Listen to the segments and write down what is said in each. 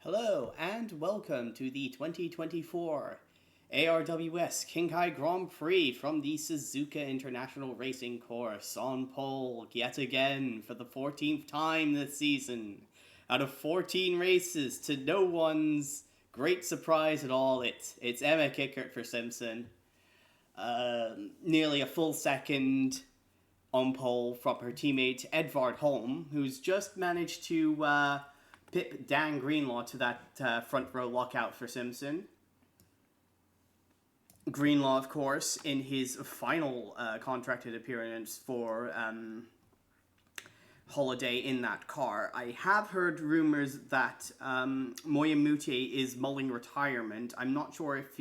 Hello and welcome to the 2024 ARWS Kinki Grand Prix from the Suzuka International Racing Course, on pole yet again for the 14th time this season. Out of 14 races, to no one's great surprise at all, it's Emma Kickert for Simpson. Nearly a full second on pole from her teammate Edvard Holm, who's just managed to pip Dan Greenlaw to that front row lockout for Simpson. Greenlaw, of course, in his final contracted appearance for Holiday in that car. I have heard rumors that Moya Mute is mulling retirement. I'm not sure if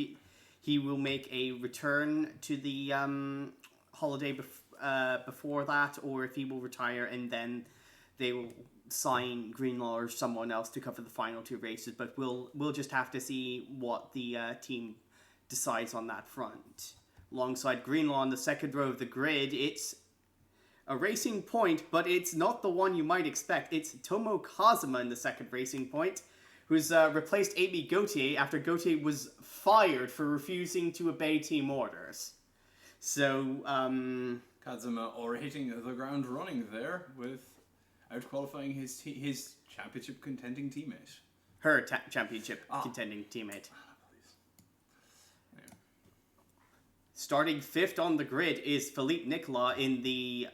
he will make a return to the Holiday before that, or if he will retire and then they will sign Greenlaw or someone else to cover the final two races. But we'll just have to see what the team decides on that front. Alongside Greenlaw on the second row of the grid, it's a Racing Point, but it's not the one you might expect. It's Tomo Kazuma in the second Racing Point, who's replaced Amy Gauthier after Gauthier was fired for refusing to obey team orders. So, Kazuma already hitting the ground running there with out-qualifying his championship contending teammate. Her championship contending teammate. Yeah. Starting fifth on the grid is Philippe Nicolas in the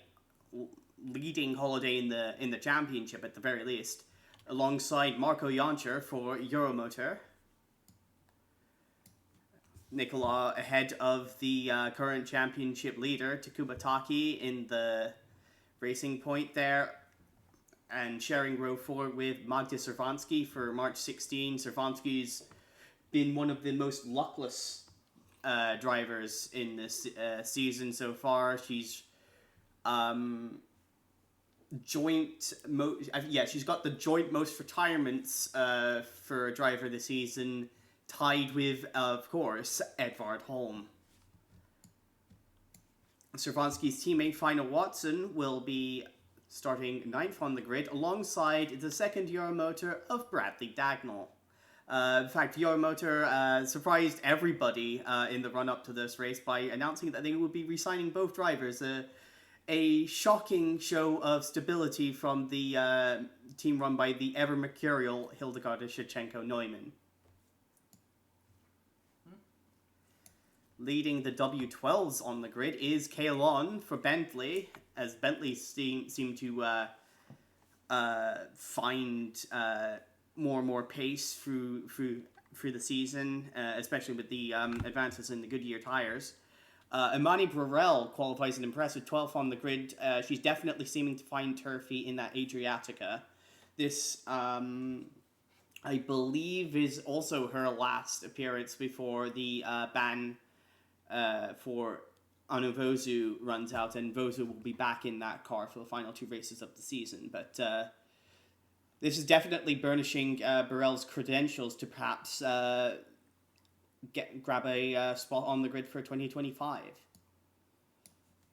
leading Holiday in the championship at the very least, alongside Marco Jancher for Euromotor. Nicolas ahead of the current championship leader Takuma Taki in the Racing Point there, and sharing row 4 with Magda Servansky for March 16. Servansky's been one of the most luckless drivers in this season so far. She's she's got the joint most retirements for a driver this season, tied with, of course, Edvard Holm. Servansky's teammate Final Watson will be starting 9th on the grid alongside the second Euromotor of Bradley Dagnall. In fact, Euromotor surprised everybody in the run-up to this race by announcing that they would be re-signing both drivers. A shocking show of stability from the team run by the ever-mercurial Hildegard Shevchenko-Neumann. Leading the W12s on the grid is Kaelon for Bentley, as Bentley seem to find more and more pace through the season, especially with the advances in the Goodyear tires. Imani Burrell qualifies an impressive 12th on the grid. She's definitely seeming to find turfy in that Adriatica. This, I believe, is also her last appearance before the ban for Anu Vozu runs out, and Vozu will be back in that car for the final two races of the season. But this is definitely burnishing Burrell's credentials to perhaps grab a spot on the grid for 2025.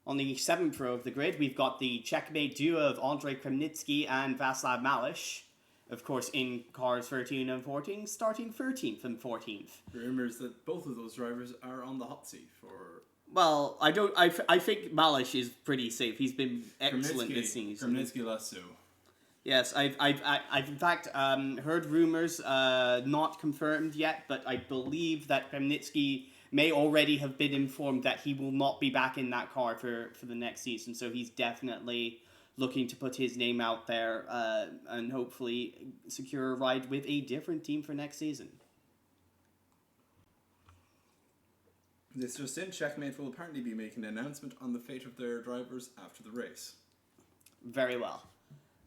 On the 7th row of the grid, we've got the checkmate duo of Andrei Kremnitsky and Václav Malish, of course, in cars 13 and 14, starting 13th and 14th. Rumors that both of those drivers are on the hot seat for... Well, I think Malish is pretty safe. He's been excellent this season. Kremnitsky less so. Yes, I've in fact heard rumors, not confirmed yet, but I believe that Kremnitsky may already have been informed that he will not be back in that car for the next season. So he's definitely looking to put his name out there and hopefully secure a ride with a different team for next season. This just in, Checkmate will apparently be making an announcement on the fate of their drivers after the race. Very well.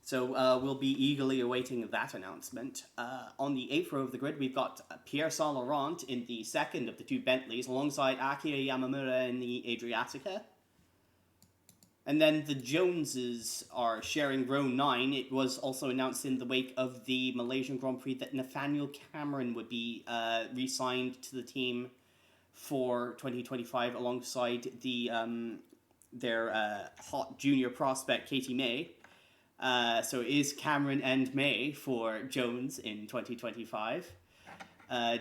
So we'll be eagerly awaiting that announcement. On the 8th row of the grid, we've got Pierre Saint-Laurent in the second of the two Bentleys, alongside Akira Yamamura in the Adriatica. And then the Joneses are sharing row 9. It was also announced in the wake of the Malaysian Grand Prix that Nathaniel Cameron would be re-signed to the team for 2025 alongside their hot junior prospect Katie May. So it is Cameron and May for Jones in 2025.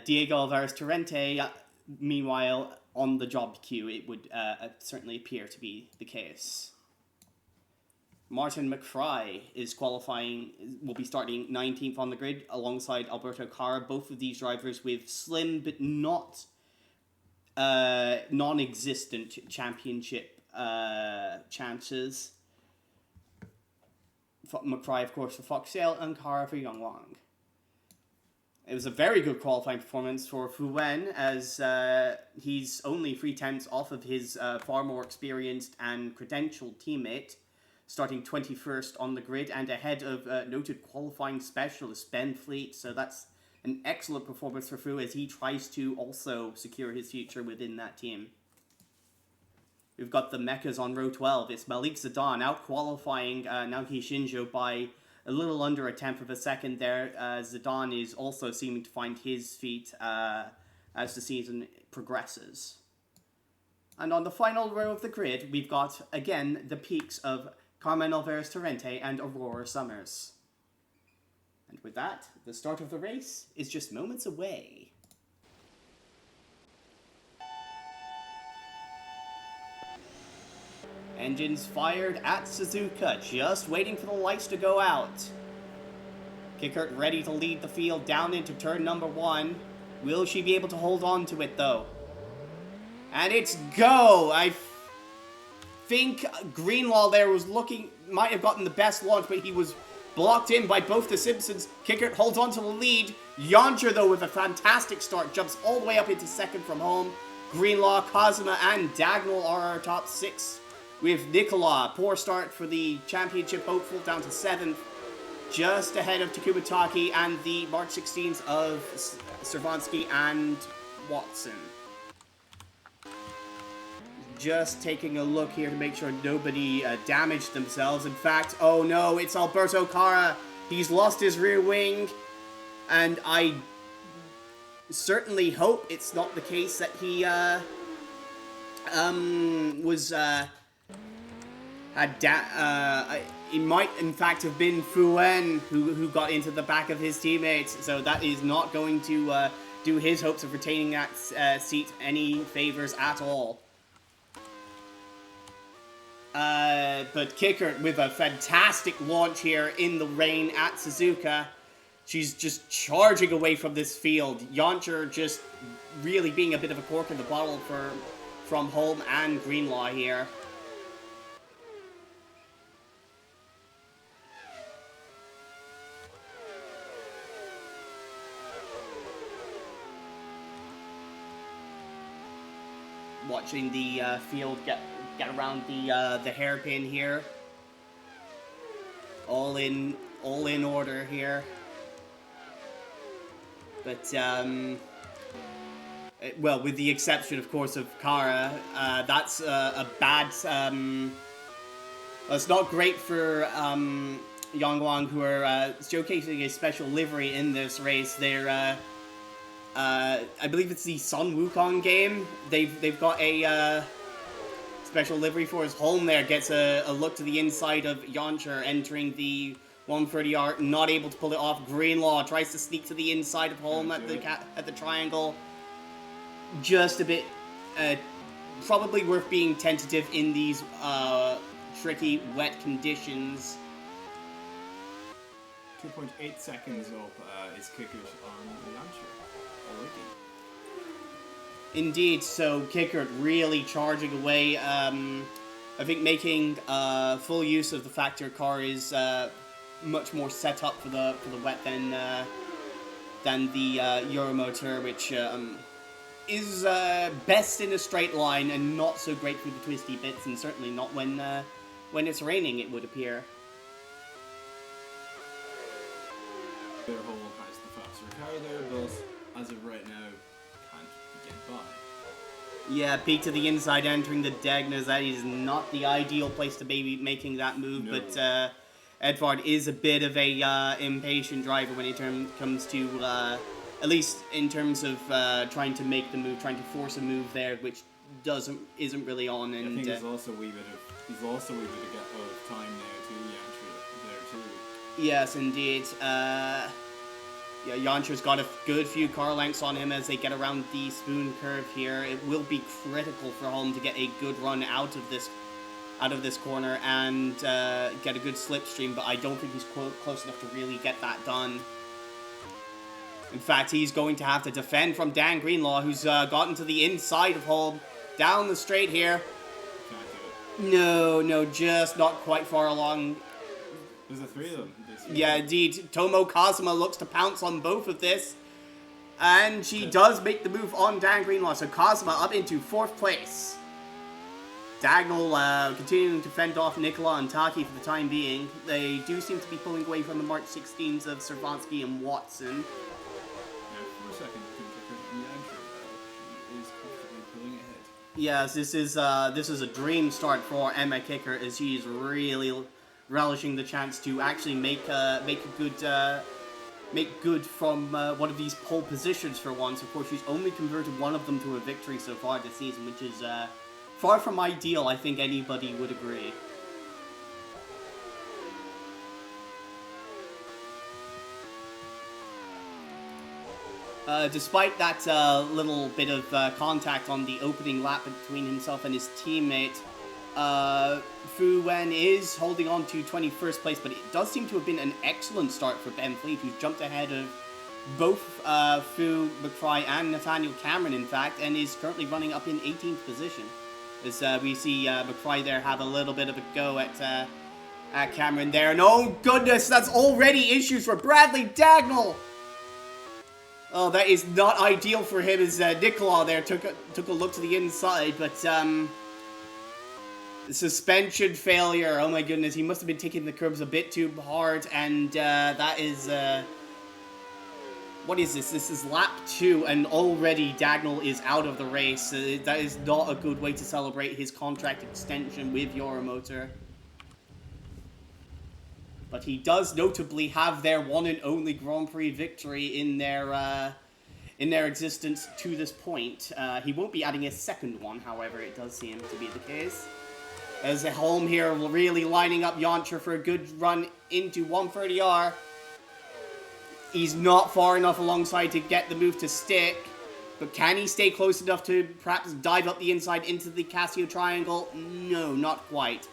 Diego Alvarez Torrente, meanwhile, on the job queue, it would certainly appear to be the case. Martin McFry is qualifying, will be starting 19th on the grid alongside Alberto Cara. Both of these drivers with slim but not non-existent championship chances. McFry, of course, for Foxtail, and Cara for Yonglong. It was a very good qualifying performance for Fu Wen, as he's only 3 tenths off of his far more experienced and credentialed teammate, starting 21st on the grid and ahead of noted qualifying specialist Ben Fleet. So that's an excellent performance for Fu as he tries to also secure his future within that team. We've got the mechas on row 12. It's Malik Zidane out qualifying Naoki Shinjo by a little under 1/10 of a second there. Zidane is also seeming to find his feet as the season progresses. And on the final row of the grid, we've got, again, the peaks of Carmen Alvarez Torrente and Aurora Summers. And with that, the start of the race is just moments away. Engines fired at Suzuka, just waiting for the lights to go out. Kickert ready to lead the field down into turn number 1. Will she be able to hold on to it, though? And it's go! I think Greenlaw there might have gotten the best launch, but he was blocked in by both the Simpsons. Kickert holds on to the lead. Yoncher, though, with a fantastic start, jumps all the way up into second from home. Greenlaw, Kazuma, and Dagnall are our top 6. With Nicola, poor start for the championship hopeful, down to 7th. Just ahead of Takuma Taki and the March 16s of Servansky and Watson. Just taking a look here to make sure nobody damaged themselves. In fact, oh no, it's Alberto Cara. He's lost his rear wing. And I certainly hope it's not the case that he it might in fact have been Fu Wen who got into the back of his teammates, so that is not going to do his hopes of retaining that seat any favors at all. But Kickert with a fantastic launch here in the rain at Suzuka. She's just charging away from this field. Yoncher just really being a bit of a cork in the bottle from Holm and Greenlaw here. Watching the field get around the hairpin here. All in order here. But well, with the exception, of course, of Cara, that's a bad. Well, it's not great for Yongguang, who are showcasing a special livery in this race. They're I believe it's the Sun Wukong game. They've got a special livery for his home there. Gets a look to the inside of Yoncher entering the 130R, not able to pull it off. Greenlaw tries to sneak to the inside of home at the triangle. Just a bit, probably worth being tentative in these tricky, wet conditions. 2.8 seconds up is Kickers on Yoncher already. Indeed, so Kickert really charging away. I think making full use of the fact her car is much more set up for the wet than the Euromotor, which is best in a straight line and not so great through the twisty bits, and certainly not when it's raining, it would appear. Their hole has the faster car there, but as of right now, can't get by. Yeah, peek to the inside, entering the Degnas. That is not the ideal place to be making that move, no. But Edvard is a bit of a impatient driver when it comes to, at least in terms of trying to make the move, trying to force a move there, which isn't really on. And I think there's also a wee bit of time now to Yoncher there Yes, indeed. Yeah, Yoncher's got a good few car lengths on him as they get around the spoon curve here. It will be critical for Holm to get a good run out of this corner and get a good slipstream, but I don't think he's close enough to really get that done. In fact, he's going to have to defend from Dan Greenlaw, who's gotten to the inside of Holm. Down the straight here. No, just not quite far along. There's the three of them. Yeah, indeed. Tomo Kazuma looks to pounce on both of this. And she does make the move on Dan Greenlaw. So Kazuma up into 4th place. Dagnall continuing to fend off Nicola and Taki for the time being. They do seem to be pulling away from the March 16s of Servansky and Watson. For a second, she is comfortably pulling ahead. Yes, this is a dream start for Emma Kicker, as she's really relishing the chance to actually make good from one of these pole positions for once. Of course, she's only converted one of them to a victory so far this season, which is far from ideal. I think anybody would agree. Despite that little bit of contact on the opening lap between himself and his teammate, Fu Wen is holding on to 21st place, but it does seem to have been an excellent start for Ben Fleet, who's jumped ahead of both Fu McFry and Nathaniel Cameron, in fact, and is currently running up in 18th position. As we see McFry there have a little bit of a go at Cameron there, and oh goodness, that's already issues for Bradley Dagnall! Oh, that is not ideal for him, as Nicola there took a look to the inside, but suspension failure. Oh my goodness, he must have been taking the curbs a bit too hard, and that is what is this? This is lap 2, and already Dagnall is out of the race. That is not a good way to celebrate his contract extension with Euromotor. But he does notably have their one and only Grand Prix victory in their existence to this point. He won't be adding a second one, however, it does seem to be the case. As Holm here really lining up Yoncher for a good run into 130R. He's not far enough alongside to get the move to stick. But can he stay close enough to perhaps dive up the inside into the Casio triangle? No, not quite.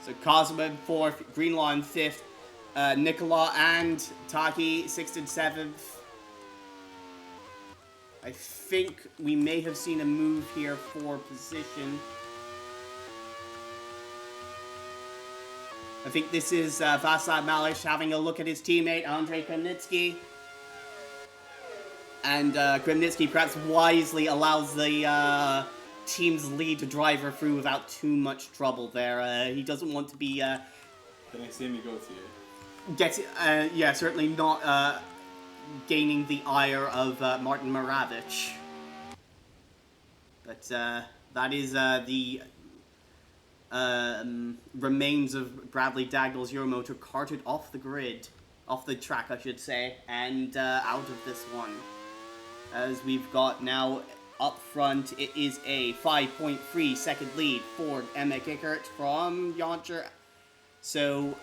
So Kazuma in 4th, Greenlaw in 5th, Nicola and Taki 6th and 7th. I think we may have seen a move here for position. I think this is Vaslav Malish having a look at his teammate, Andrei Kremnitsky. And Kremnitsky perhaps wisely allows the team's lead driver through without too much trouble there. He doesn't want to be... The next time you go to you. Yeah, certainly not gaining the ire of Martin Moravich. But that is the remains of Bradley Dagnall's Euromotor carted off the grid, off the track I should say, and out of this one. As we've got now up front, it is a 5.3 second lead for Emma Kickert from Yoncher. So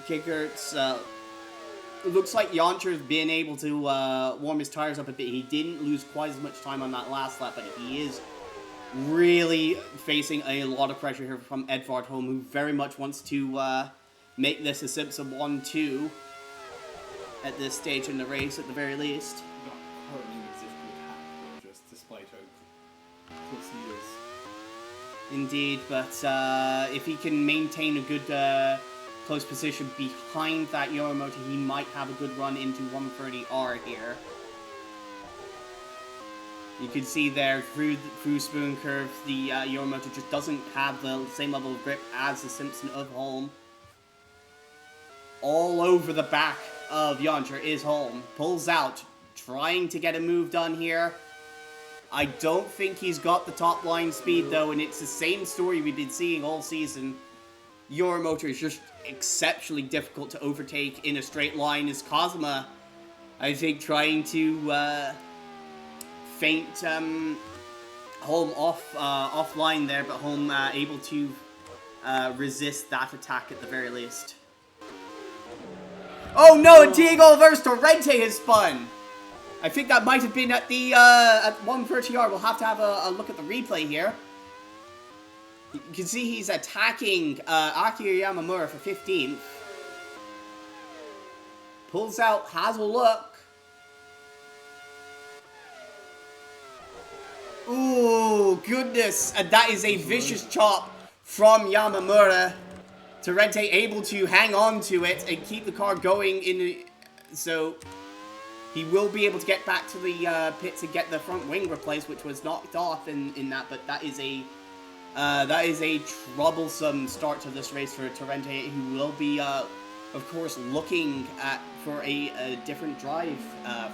Kickert's looks like Yoncher's been able to warm his tires up a bit. He didn't lose quite as much time on that last lap, but he is really facing a lot of pressure here from Edvard Holm, who very much wants to make this a Simpson 1-2 at this stage in the race, at the very least. Not currently in a position to attack, just despite how close he is. Indeed, but if he can maintain a good close position behind that Euromotor, he might have a good run into 130R here. You can see there through Spoon Curve, the Euromotor just doesn't have the same level of grip as the Simpson of Holm. All over the back of Yoncher is Holm. Pulls out, trying to get a move done here. I don't think he's got the top line speed though, and it's the same story we've been seeing all season. Euromotor is just exceptionally difficult to overtake in a straight line. As Kazuma, I think, trying to feint Holm offline there, but Holm able to resist that attack at the very least. Oh no, Diego versus Torrente has spun. I think that might have been at the at 130 yard. We'll have to have a look at the replay here. You can see he's attacking Akira Yamamura for 15th. Pulls out, has a look. Ooh, goodness. And that is a vicious chop from Yamamura. Torrente able to hang on to it and keep the car going in the... So, he will be able to get back to the pits and get the front wing replaced, which was knocked off in that. But that is a troublesome start to this race for Torrente, who will be, of course, looking for a different drive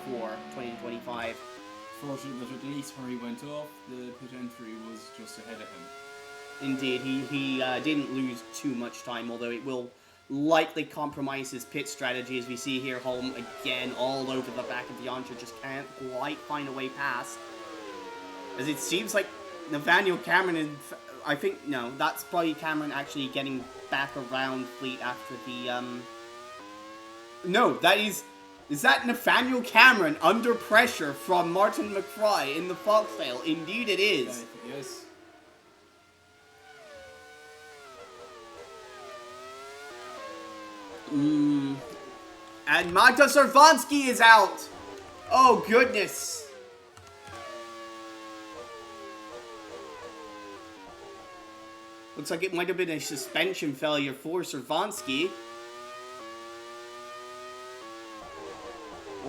for 2025. Fortunate that at least where he went off, the pit entry was just ahead of him. Indeed, he didn't lose too much time, although it will likely compromise his pit strategy, as we see here. Holm again all over the back of Yoncha, just can't quite find a way past. As it seems like Nathaniel Cameron, and I think, no, that's probably Cameron actually getting back around Fleet after the, no, that is that Nathaniel Cameron under pressure from Martin McFry in the Foxtail? Indeed it is. Yes. And Magda Servansky is out. Oh, goodness. Looks like it might have been a suspension failure for Servansky.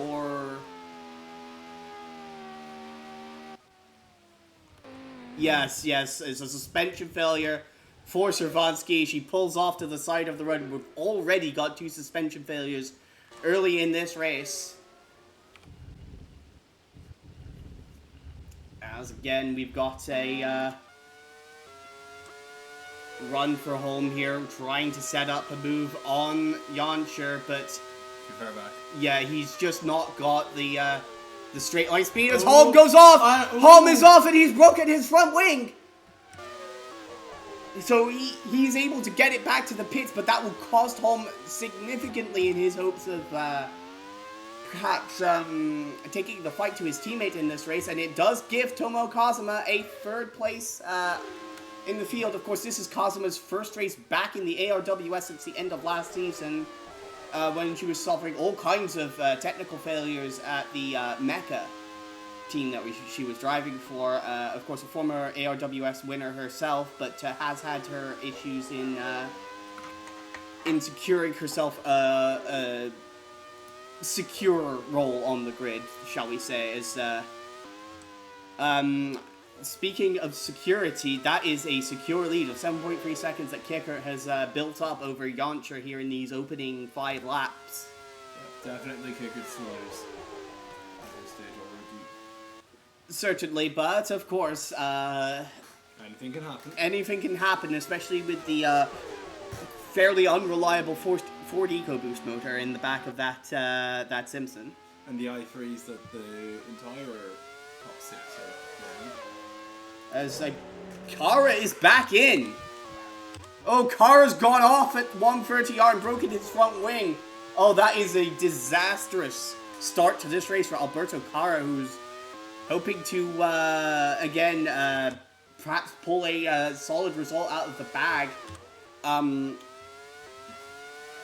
Or... Yes, it's a suspension failure for Servansky. She pulls off to the side of the road. We've already got 2 suspension failures early in this race. As again, we've got a run for home here, trying to set up a move on Yoncher, but Too far back. yeah, he's just not got the straight line speed. As Holm goes off! Holm is off and he's broken his front wing! So he's able to get it back to the pits, but that will cost Holm significantly in his hopes of perhaps taking the fight to his teammate in this race. And it does give Tomo Kazuma a 3rd place in the field. Of course, this is Kazuma's first race back in the ARWS since the end of last season, when she was suffering all kinds of technical failures at the Mecca team that she was driving for. Of course, a former ARWS winner herself, but has had her issues in securing herself a secure role on the grid, shall we say. As speaking of security, that is a secure lead of 7.3 seconds that Kicker has built up over Yoncher here in these opening 5 laps. Yeah, definitely Kicker's slowest at this stage already. Certainly, but of course, anything can happen. Anything can happen, especially with the fairly unreliable Ford EcoBoost motor in the back of that Simpson. And the i3s that the entire top 6 are running. As Kara is back in. Oh, Kara's gone off at 130R and broken his front wing. Oh, that is a disastrous start to this race for Alberto Kara, who's hoping to, again, perhaps pull a solid result out of the bag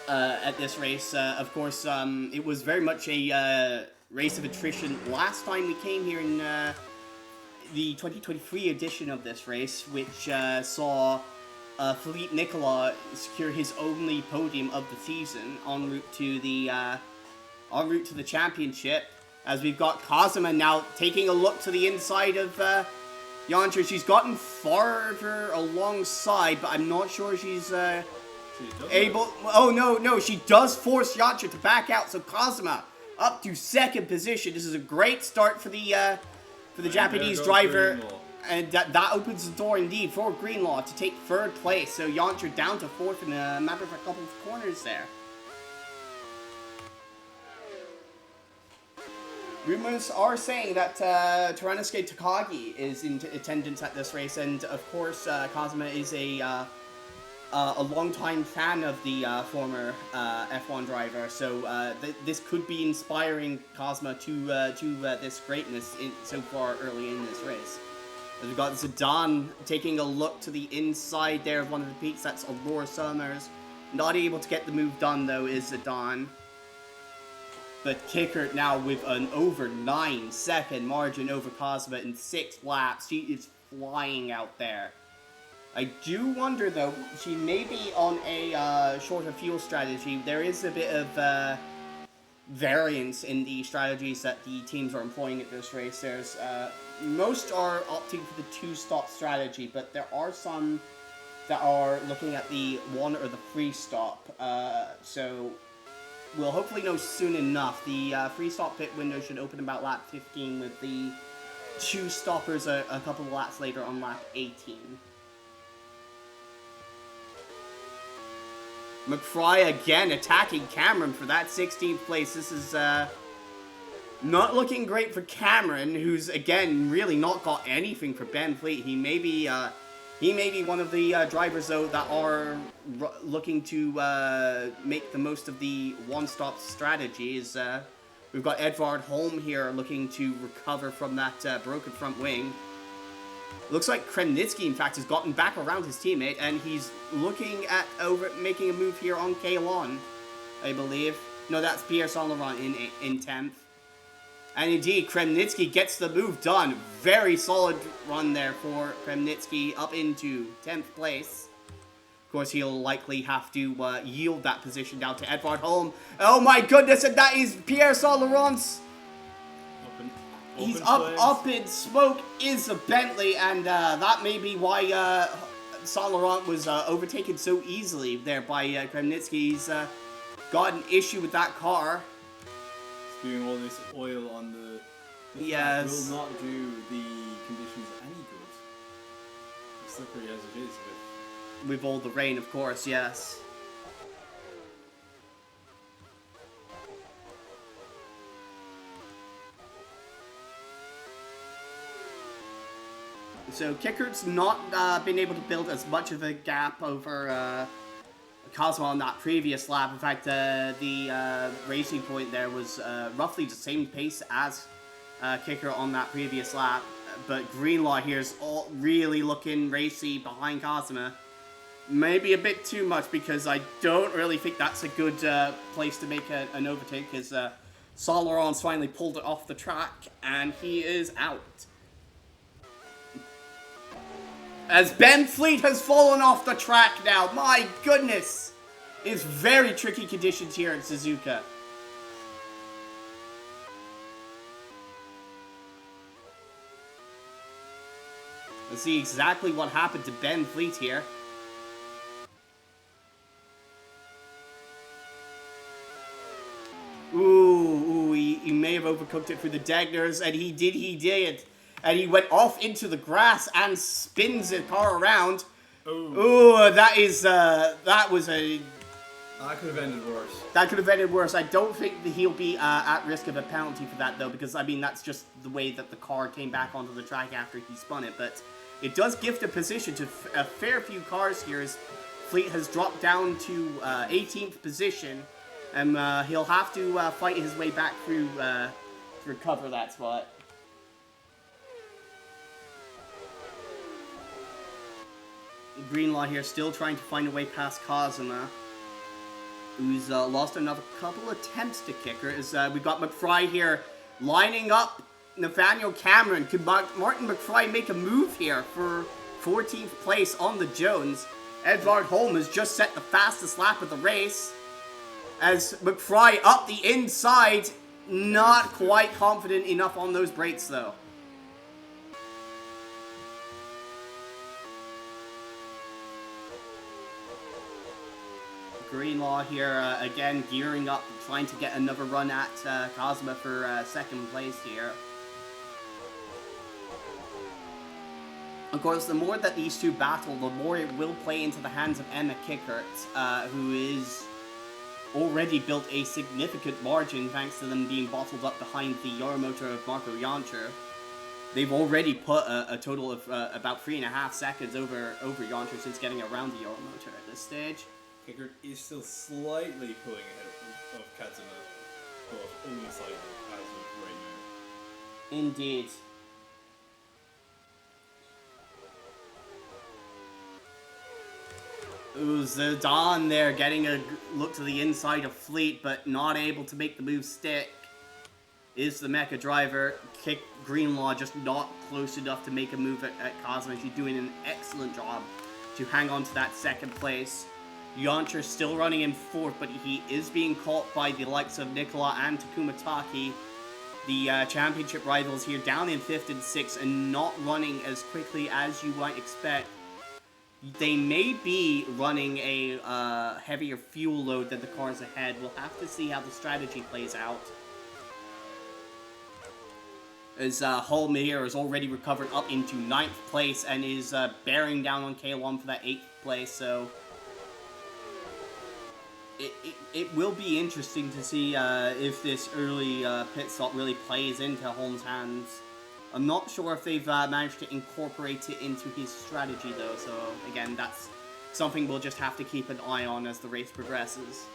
at this race. Of course, it was very much a race of attrition last time we came here in the 2023 edition of this race, which saw Philippe Nicola secure his only podium of the season en route to the championship. As we've got Kazuma now taking a look to the inside of Yoncher. She's gotten farther alongside, but I'm not sure she's able... Oh, no, she does force Yoncher to back out, so Kazuma up to 2nd position. This is a great start for the Japanese driver, and that opens the door indeed for Greenlaw to take 3rd place. So Yoncher down to 4th in a matter of a couple of corners there. Rumors are saying that Teranosuke Takagi is in attendance at this race, and of course Kazuma is a a longtime fan of the former F1 driver, so this could be inspiring Cosma to this greatness so far early in this race. We've got Zidane taking a look to the inside there of one of the peaks. That's Aurora Summers. Not able to get the move done, though, is Zidane. But Kickert now with an over 9-second margin over Cosma in 6 laps. She is flying out there. I do wonder, though, she may be on a shorter fuel strategy. There is a bit of variance in the strategies that the teams are employing at this race. There's most are opting for the 2-stop strategy, but there are some that are looking at the 1 or the 3 stop. So we'll hopefully know soon enough. The 3 stop pit window should open about lap 15, with the 2 stoppers a couple of laps later on lap 18. McFry again attacking Cameron for that 16th place. This is not looking great for Cameron, who's again really not got anything for Ben Fleet. He may be one of the drivers though that are looking to make the most of the 1-stop strategies. We've got Edvard Holm here looking to recover from that broken front wing. Looks like Kremnitsky, in fact, has gotten back around his teammate, and he's looking at making a move here on Kalon, I believe. No, that's Pierre Saint-Laurent in 10th. And indeed, Kremnitsky gets the move done. Very solid run there for Kremnitsky up into 10th place. Of course, he'll likely have to yield that position down to Edvard Holm. Oh my goodness, and that is Pierre Saint-Laurent's. He's up in smoke is a Bentley, and that may be why Saint Laurent was overtaken so easily there by Kremnitsky. He's got an issue with that car. Spewing all this oil on the yes. will not do the conditions any good. As slippery as it is with all the rain, of course, yes. So Kickert's not been able to build as much of a gap over Cosmo on that previous lap. In fact, the racing point there was roughly the same pace as Kicker on that previous lap. But Greenlaw here is really looking racy behind Cosmo. Maybe a bit too much, because I don't really think that's a good place to make an overtake, because Saint Laurent's finally pulled it off the track, and he is out. As Ben Fleet has fallen off the track now. My goodness. It's very tricky conditions here at Suzuka. Let's see exactly what happened to Ben Fleet here. Ooh, he may have overcooked it through the Dagners, and he did. And he went off into the grass and spins the car around. Ooh, that was a... That could have ended worse. That could have ended worse. I don't think that he'll be at risk of a penalty for that, though, because, I mean, that's just the way that the car came back onto the track after he spun it. But it does gift a position to a fair few cars here, as Fleet has dropped down to 18th position, and he'll have to fight his way back through to recover that spot. Greenlaw here still trying to find a way past Kazuma, who's lost another couple attempts to Kicker. We've got McFry here lining up Nathaniel Cameron. Could Martin McFry make a move here for 14th place on the Jones? Edvard Holm has just set the fastest lap of the race, as McFry up the inside. Not quite confident enough on those brakes, though. Greenlaw here, again, gearing up, trying to get another run at Cosma for second place here. Of course, the more that these two battle, the more it will play into the hands of Emma Kickert, who is already built a significant margin thanks to them being bottled up behind the Euromotor of Marco Jancher. they've already put a total of about 3.5 seconds over Yontra since getting around the Yoromoto at this stage. Kicker is still slightly pulling ahead of Kazuma, but only slightly as of right now. Indeed. Ooh, Zidane there getting a look to the inside of Fleet, but not able to make the move stick. Is the Mecha driver. Kick Greenlaw just not close enough to make a move at Kazuma. She's doing an excellent job to hang on to that second place. Yontra still running in fourth, but he is being caught by the likes of Nicola and Takuma Taki. The championship rivals here down in fifth and sixth and not running as quickly as you might expect. They may be running a heavier fuel load than the cars ahead. We'll have to see how the strategy plays out. As Holm here has already recovered up into 9th place and is bearing down on K1 for that 8th place, so it will be interesting to see if this early pit stop really plays into Holm's hands. I'm not sure if they've managed to incorporate it into his strategy though, so again, that's something we'll just have to keep an eye on as the race progresses.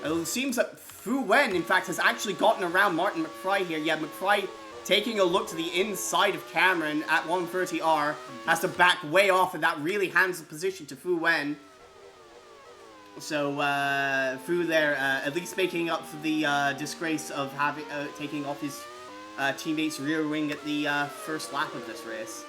It seems that Fu Wen, in fact, has actually gotten around Martin McFry here. Yeah, McFry taking a look to the inside of Cameron at 130R, has to back way off, and that really hands the position to Fu Wen. So, Fu there, at least making up for the disgrace of having taking off his teammate's rear wing at the first lap of this race.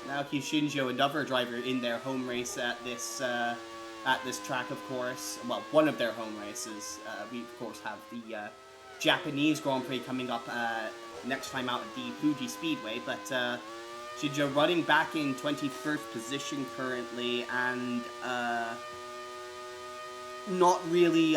Naoki Shinjo, another driver in their home race at this track, of course. Well, one of their home races. We, of course, have the Japanese Grand Prix coming up next time out at the Fuji Speedway. But Shinjo running back in 21st position currently, and not really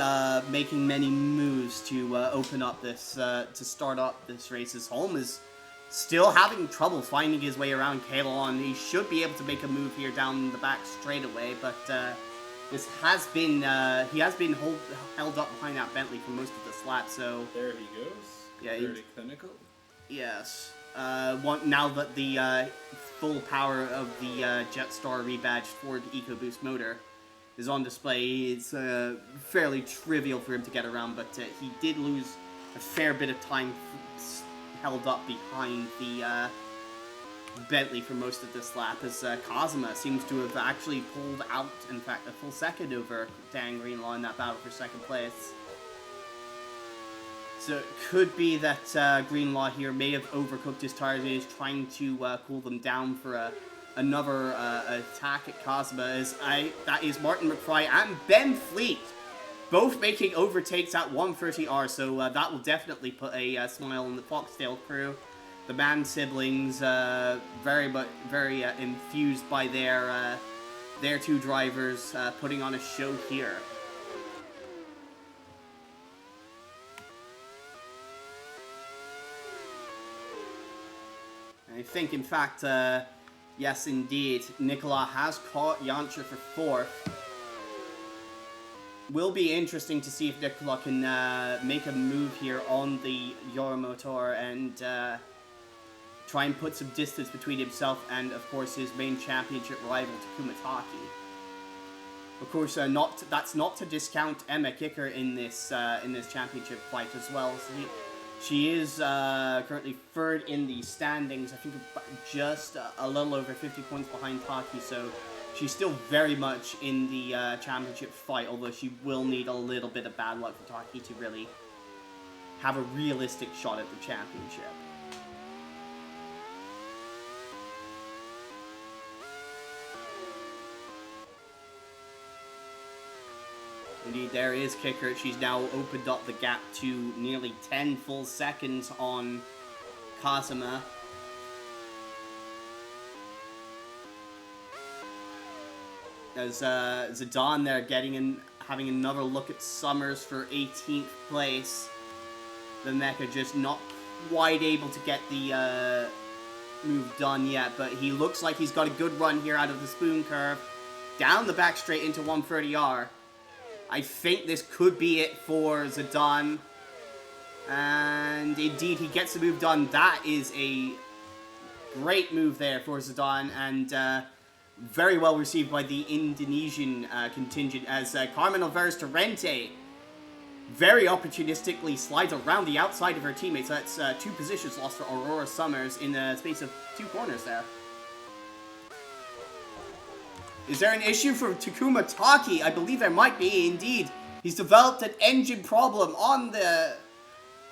making many moves to open up this, to start up this race. As Holm is still having trouble finding his way around Kalon. He should be able to make a move here down the back straightaway, but this has been he has been held up behind that Bentley for most of this lap. So there he goes. Yeah, very clinical. Yes. Now that the full power of the Jetstar rebadged Ford EcoBoost motor is on display, it's fairly trivial for him to get around, but he did lose a fair bit of time held up behind the Bentley for most of this lap, as Kazuma seems to have actually pulled out, in fact, a full second over Dan Greenlaw in that battle for second place. So it could be that Greenlaw here may have overcooked his tires and is trying to cool them down for another attack at Kazuma. That is Martin McFry and Ben Fleet both making overtakes at 130R, so that will definitely put a smile on the Foxtail crew. The Mann siblings, very infused by their two drivers, putting on a show here. I think, in fact, yes, indeed, Nicola has caught Yontra for fourth. Will be interesting to see if Nicola can make a move here on the Yoromotor and try and put some distance between himself and, of course, his main championship rival, Takuma Taki. Of course, that's not to discount Emma Kicker in this championship fight as well. So she is currently third in the standings. I think just a little over 50 points behind Taki. So she's still very much in the championship fight, although she will need a little bit of bad luck for Taki to really have a realistic shot at the championship. Indeed, there is Kicker. She's now opened up the gap to nearly 10 full seconds on Kazuma. As Zidane there having another look at Summers for 18th place. the mecha just not quite able to get the move done yet, but he looks like he's got a good run here out of the spoon curve. Down the back straight into 130R. I think this could be it for Zidane. And indeed, he gets the move done. That is a great move there for Zidane, and very well received by the Indonesian contingent, as Carmen Alvarez Torrente very opportunistically slides around the outside of her teammates. So that's 2 positions lost for Aurora Summers in the space of 2 corners there. Is there an issue for Takuma Taki? I believe there might be, indeed. He's developed an engine problem on the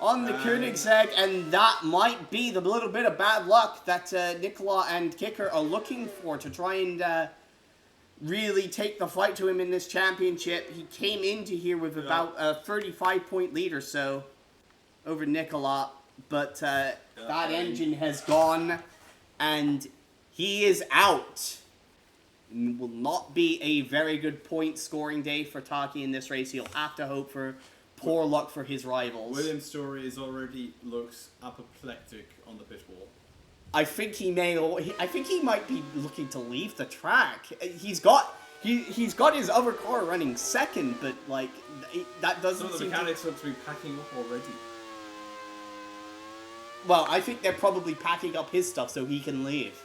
Koenigsegg, and that might be the little bit of bad luck that Nicola and Kicker are looking for to try and really take the fight to him in this championship. He came into here with about a 35-point lead or so over Nicola, but that engine has gone, and he is out. Will not be a very good point scoring day for Taki in this race. He'll have to hope for poor luck for his rivals. William's story already looks apoplectic on the pit wall. I think he may. I think he might be looking to leave the track. He's got his other car running second, but like that doesn't. Some of the mechanics look to be packing up already. Well, I think they're probably packing up his stuff so he can leave.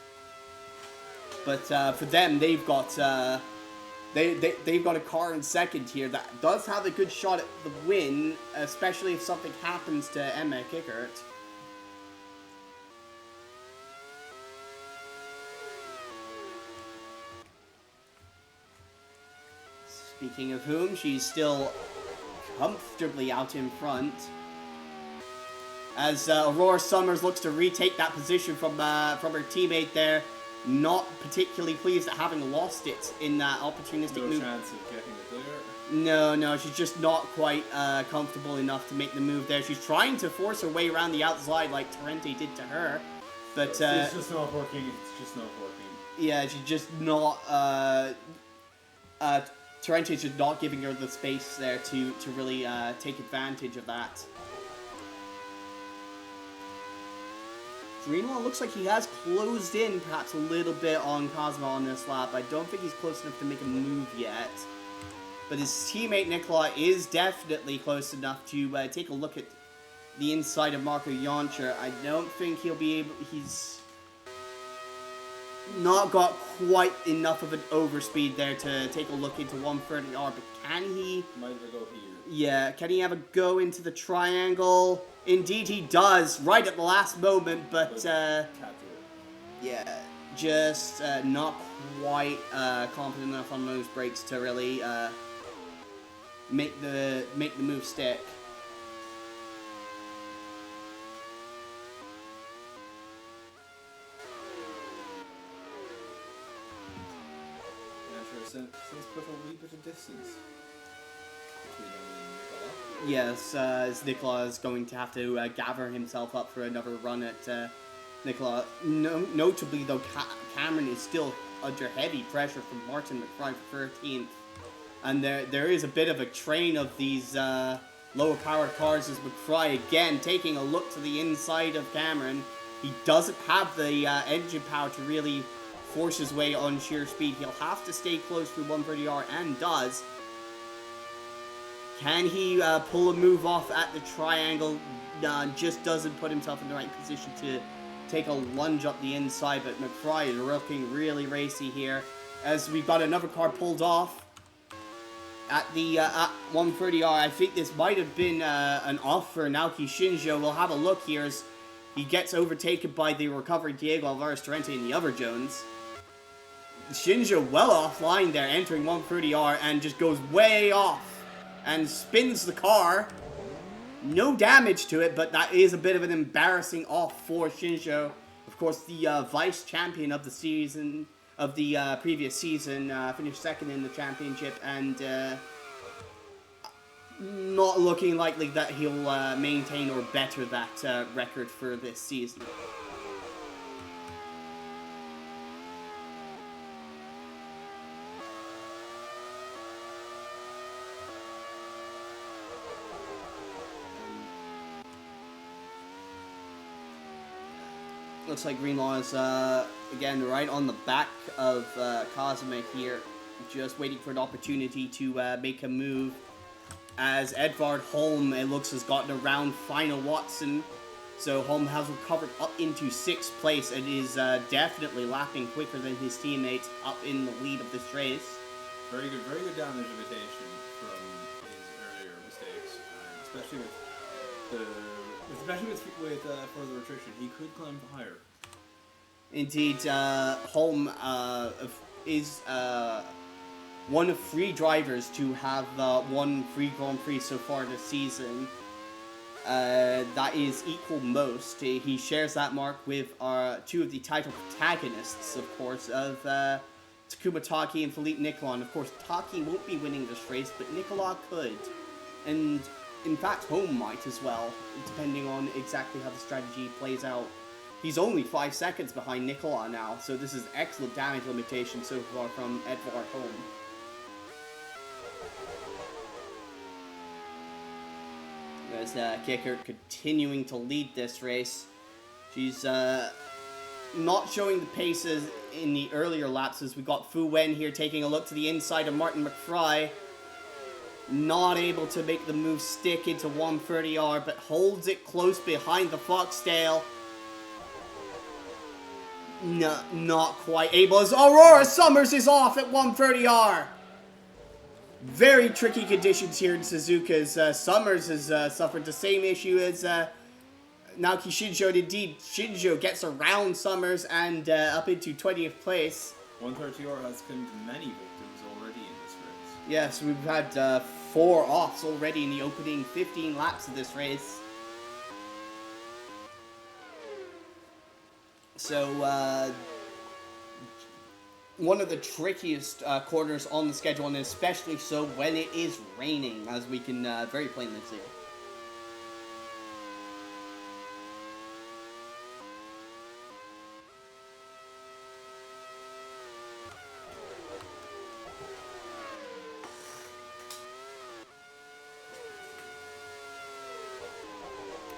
But for them, they've got they've got a car in second here that does have a good shot at the win, especially if something happens to Emma Kickert. Speaking of whom, she's still comfortably out in front. As Aurora Summers looks to retake that position from her teammate there. Not particularly pleased at having lost it in that opportunistic move. No chance of getting it there. No, she's just not quite comfortable enough to make the move there. She's trying to force her way around the outside like Torrente did to her. But it's just not working. It's just not working. Yeah, she's just not... Torrente's just not giving her the space there to really take advantage of that. Greenwald looks like he has closed in perhaps a little bit on Cosmo on this lap. I don't think he's close enough to make a move yet. But his teammate Nicola is definitely close enough to take a look at the inside of Marco Yoncher. I don't think he'll be able... He's not got quite enough of an overspeed there to take a look into 130R, but can he... Might as well go here. Yeah, can he have a go into the triangle? Indeed he does, right at the last moment, but yeah, just not quite confident enough on those brakes to really make the move stick. Since put a wee bit of distance between him and Nicola. Yes, as Nicola is going to have to gather himself up for another run at Nicola. Notably, though, Cameron is still under heavy pressure from Martin McFry for 13th. And there is a bit of a train of these lower-powered cars as McFry, again, taking a look to the inside of Cameron. He doesn't have the engine power to really force his way on sheer speed. He'll have to stay close to 130R, and does. Can he pull a move off at the triangle? Just doesn't put himself in the right position to take a lunge up the inside, but McFry is looking really racy here, as we've got another car pulled off at the at 130R. I think this might have been an off for Naoki Shinjo. We'll have a look here as he gets overtaken by the recovering Diego Alvarez Torrente and the other Jones. Shinjo well offline there, entering 130R, and just goes way off and spins the car. No damage to it, but that is a bit of an embarrassing off for Shinjo. Of course, the vice champion of the season, of the previous season, finished second in the championship, and not looking likely that he'll maintain or better that record for this season. Looks like Greenlaw is, again, right on the back of Kazuma here. Just waiting for an opportunity to make a move. As Edvard Holm, it looks, has gotten around final Watson. So Holm has recovered up into 6th place and is definitely lapping quicker than his teammates up in the lead of this race. Very good damage limitation from his earlier mistakes, especially with further attrition. He could climb higher. Indeed, Holm is one of 3 drivers to have won 3 Grand Prix so far this season. That is equal most. He shares that mark with 2 of the title protagonists, of course, of Takuma Taki and Philippe Nicolon. Of course, Taki won't be winning this race, but Nicolon could. And, in fact, Holm might as well, depending on exactly how the strategy plays out. He's only 5 seconds behind Nicolon now, so this is excellent damage limitation so far from Edvard Holm. As Kicker continuing to lead this race. She's not showing the paces in the earlier lapses. We got Fu Wen here taking a look to the inside of Martin McFry. Not able to make the move stick into 130R, but holds it close behind the Foxtail. No, not quite able, as Aurora Summers is off at 130R. Very tricky conditions here in Suzuka, as Summers has suffered the same issue as Naoki Shinjo. Indeed, Shinjo gets around Summers and up into 20th place. 130R has claimed many victims already in this race. Yes, we've had 4 offs already in the opening 15 laps of this race. So, one of the trickiest corners on the schedule, and especially so when it is raining, as we can very plainly see.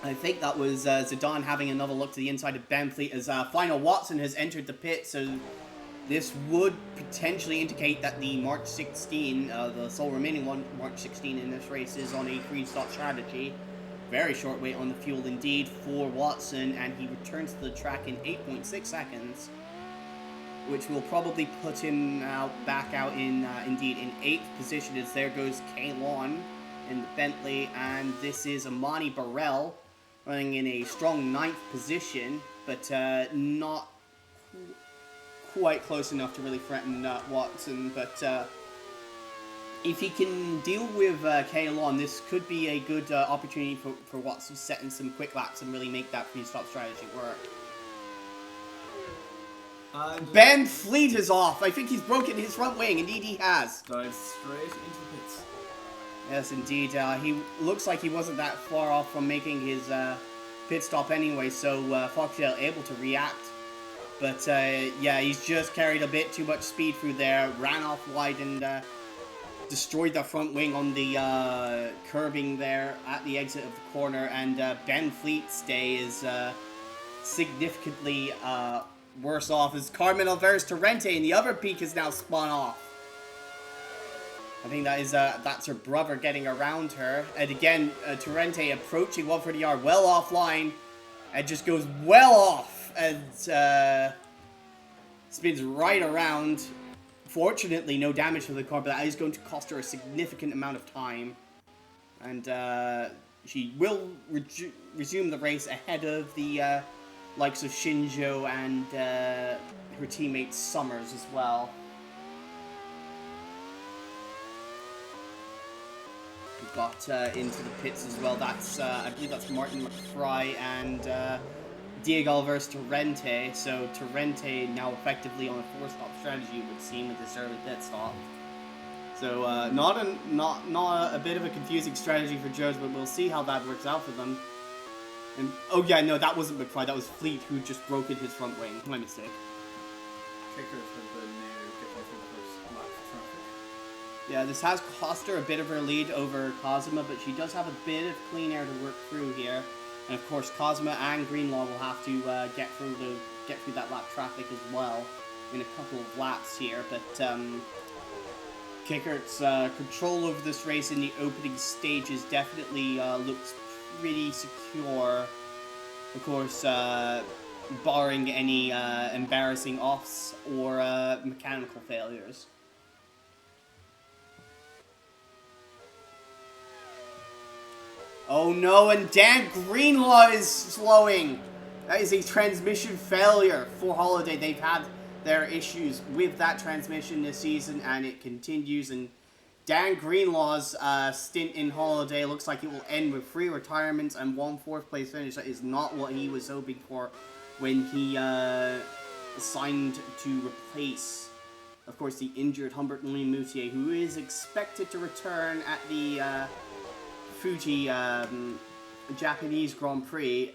I think that was Zidane having another look to the inside of Benfleet as Final Watson has entered the pit, so this would potentially indicate that the March 16, the sole remaining one, March 16 in this race, is on a 3-stop strategy. Very short wait on the fuel indeed for Watson, and he returns to the track in 8.6 seconds, which will probably put him back out in, indeed, in 8th position, as there goes K1 in the Bentley, and this is Amani Burrell running in a strong 9th position, but not quite close enough to really threaten Watson. But if he can deal with K1, this could be a good opportunity for Watson to set in some quick laps and really make that 3-stop strategy work. Ben Fleet is off. I think he's broken his front wing. Indeed, he has. Dives straight into the pits. Yes, indeed. He looks like he wasn't that far off from making his pit stop anyway, so Foxtail able to react. But yeah, he's just carried a bit too much speed through there, ran off wide and destroyed the front wing on the curbing there at the exit of the corner. And Ben Fleet's day is significantly worse off, as Carmen Alvarez Torrente in the other peak is now spun off. I think that is that's her brother getting around her. And again, Torrente approaching 130R well offline and just goes well off and spins right around. Fortunately, no damage to the car, but that is going to cost her a significant amount of time. And she will resume the race ahead of the likes of Shinjo and her teammate Summers as well. We got into the pits as well. That's I believe that's Martin McFry and Diego Alvarez Torrente. So Torrente now effectively on a 4-stop strategy, it would seem, with this early pit stop. So not a bit of a confusing strategy for Joes, but we'll see how that works out for them. And oh yeah, no, that wasn't McFry. That was Fleet who just broken his front wing. My mistake. Yeah, this has cost her a bit of her lead over Kazuma, but she does have a bit of clean air to work through here. And of course, Cosma and Greenlaw will have to get through that lap traffic as well in a couple of laps here. But Kickert's control over this race in the opening stages definitely looks pretty secure. Of course, barring any embarrassing offs or mechanical failures. Oh no, and Dan Greenlaw is slowing. That is a transmission failure for Holiday. They've had their issues with that transmission this season, and it continues. And Dan Greenlaw's stint in Holiday looks like it will end with 3 retirements and 1 4th place finish. That is not what he was hoping for when he signed to replace, of course, the injured Humbert Moutier, who is expected to return at the Fuji Japanese Grand Prix,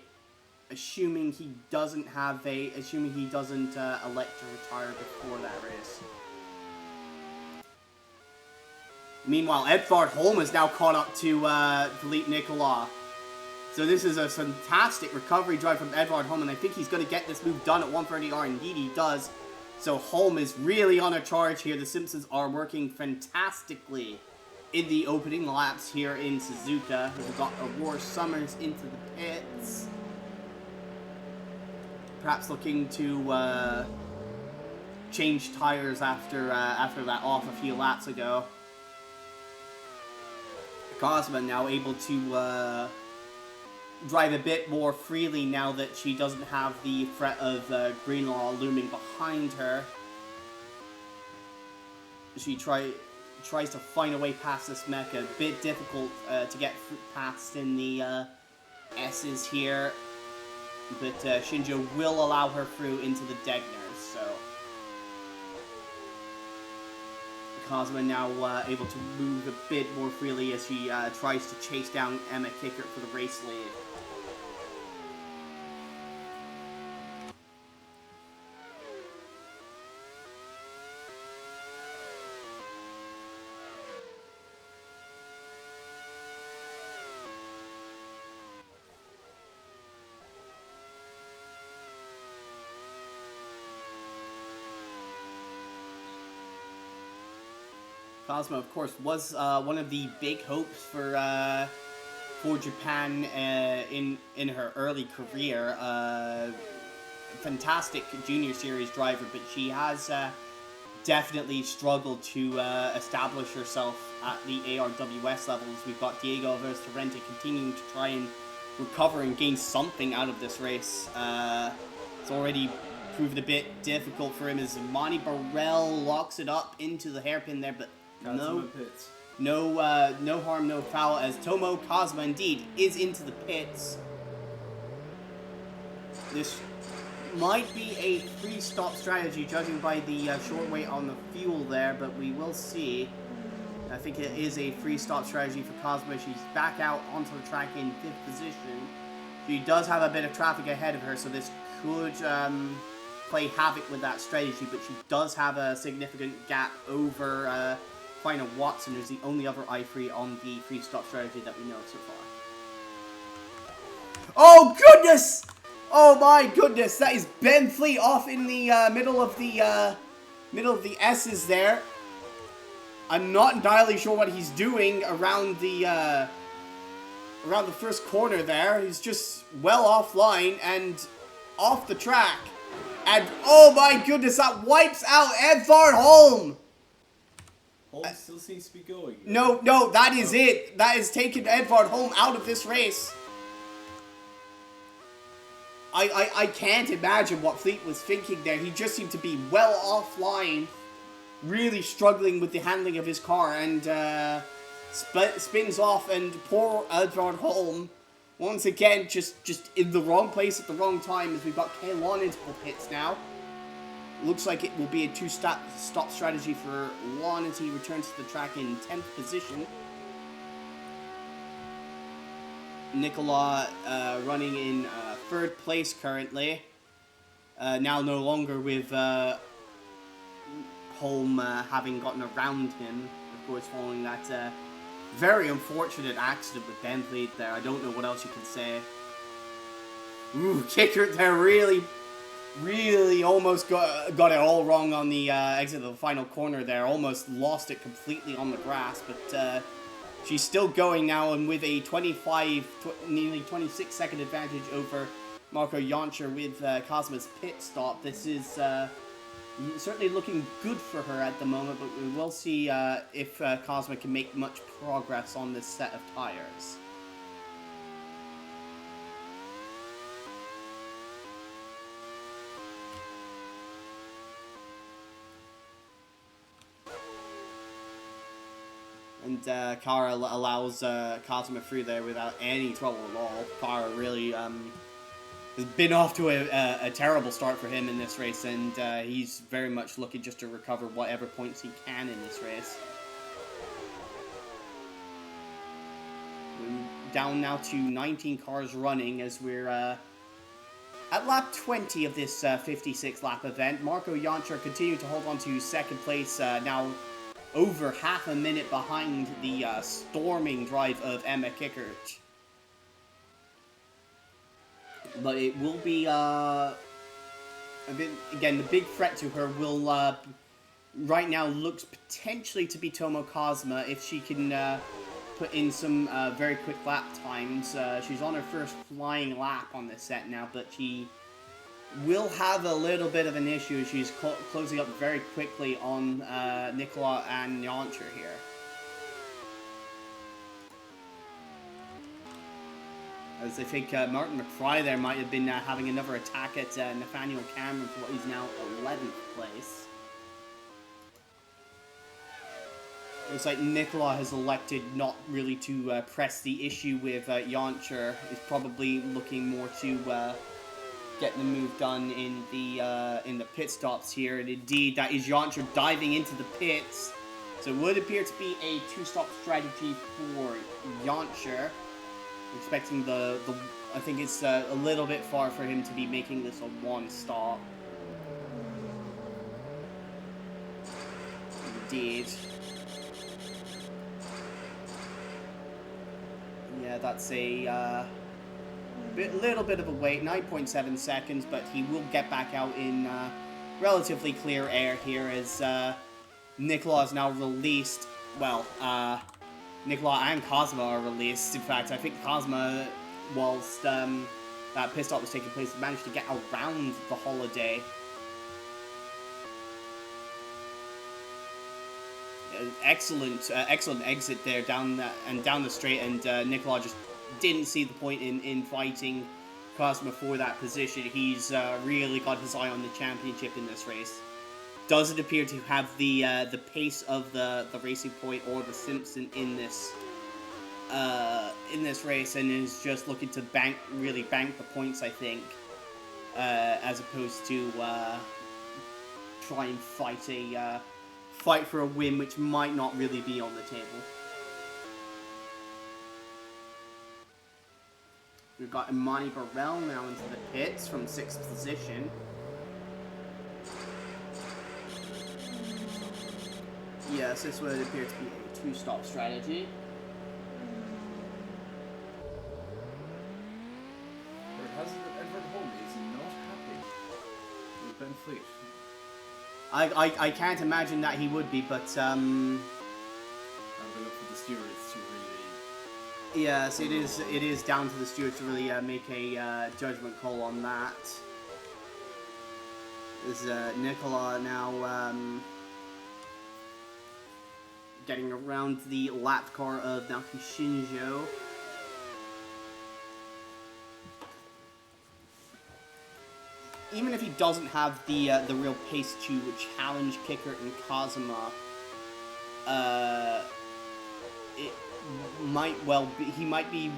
assuming he doesn't elect to retire before that race. Meanwhile, Edvard Holm is now caught up to Philippe Nicolas. So this is a fantastic recovery drive from Edvard Holm, and I think he's going to get this move done at 130R. Indeed he does. So Holm is really on a charge here. The Simpsons are working fantastically in the opening laps here in Suzuka. We've got Aurora Summers into the pits. Perhaps looking to change tires after that off a few laps ago. Cosma now able to drive a bit more freely now that she doesn't have the threat of Greenlaw looming behind her. She tries to find a way past this mecha. A bit difficult to get past in the S's here, but Shinjo will allow her through into the Degners, so Cosma now able to move a bit more freely as she tries to chase down Emma Kickert for the race lead. Cosma, of course, was one of the big hopes for Japan in her early career. Fantastic junior series driver, but she has definitely struggled to establish herself at the ARWS levels. We've got Diego Alvarez Torrente continuing to try and recover and gain something out of this race. It's already proved a bit difficult for him as Monty Burrell locks it up into the hairpin there, but no harm, no foul, as Tomo Cosma indeed is into the pits. This might be a three-stop strategy, judging by the short weight on the fuel there, but we will see. I think it is a three-stop strategy for Cosma. She's back out onto the track in 5th position. She does have a bit of traffic ahead of her, so this could play havoc with that strategy, but she does have a significant gap over Fina Watson, who's the only other I3 on the three-stop strategy that we know so far. Oh goodness! Oh my goodness! That is Ben Fleet off in the middle of the S's there. I'm not entirely sure what he's doing around the first corner there. He's just well offline and off the track. And oh my goodness, that wipes out Edvard Holm. Holm still seems to be going. No, that is it. That has taken Edvard Holm out of this race. I can't imagine what Fleet was thinking there. He just seemed to be well offline, really struggling with the handling of his car, and spins off, and poor Edvard Holm, once again, just in the wrong place at the wrong time, as we've got K1 into the pits now. Looks like it will be a two-stop strategy for Lon as he returns to the track in 10th position. Nicola running in 3rd place currently. Now no longer with Holm having gotten around him, of course, following that very unfortunate accident with Ben Fleet there. I don't know what else you can say. Ooh, kicker there really almost got it all wrong on the exit of the final corner there. Almost lost it completely on the grass, but she's still going now, and with a nearly 26 second advantage over Marco Jancher with Kazuma's pit stop. This is certainly looking good for her at the moment, but we will see if Kazuma can make much progress on this set of tires. And Kara allows Kazuma through there without any trouble at all. Kara really has been off to a terrible start for him in this race, and he's very much looking just to recover whatever points he can in this race. We're down now to 19 cars running as we're at lap 20 of this 56 lap event. Marco Jancher continued to hold on to second place, now over half a minute behind the storming drive of Emma Kickert. But it will be, again, the big threat to her will, right now, looks potentially to be Tomo Kazuma if she can put in some very quick lap times. She's on her first flying lap on this set now, but she will have a little bit of an issue. She's closing up very quickly on Nicola and Jancher here. As I think Martin McFry there might have been having another attack at Nathaniel Cameron for what he's now 11th place. Looks like Nicola has elected not really to press the issue with Jancher. Is probably looking more to get the move done in the pit stops here. And indeed, that is Jancher diving into the pits. So it would appear to be a two-stop strategy for Jancher. Expecting I think it's a little bit far for him to be making this a one-stop. Indeed. Yeah, that's a little bit of a wait, 9.7 seconds, but he will get back out in relatively clear air here as Nicola is now released. Well, Nicola and Kazuma are released. In fact, I think Kazuma, whilst that pit stop was taking place, managed to get around the holiday. Excellent exit there down the straight, and Nicola just didn't see the point in fighting Kazuma for that position. He's really got his eye on the championship in this race. Doesn't appear to have the pace of the Racing Point or the Simpson in this race, and is just looking to really bank the points, I think, as opposed to try and fight for a win, which might not really be on the table. We've got Imani Burrell now into the pits from 6th position. Yes, this would appear to be a two-stop strategy. Word has it that Edward Holmes is not happy with Ben Fleet. I can't imagine that he would be, but I'll be up for the stewards to really. Yes, it is down to the stewards to really make a judgment call on that. Is Nicola now getting around the lap car of Naoki Shinjo. Even if he doesn't have the real pace to challenge Kicker and Kazuma, it might well be, he might be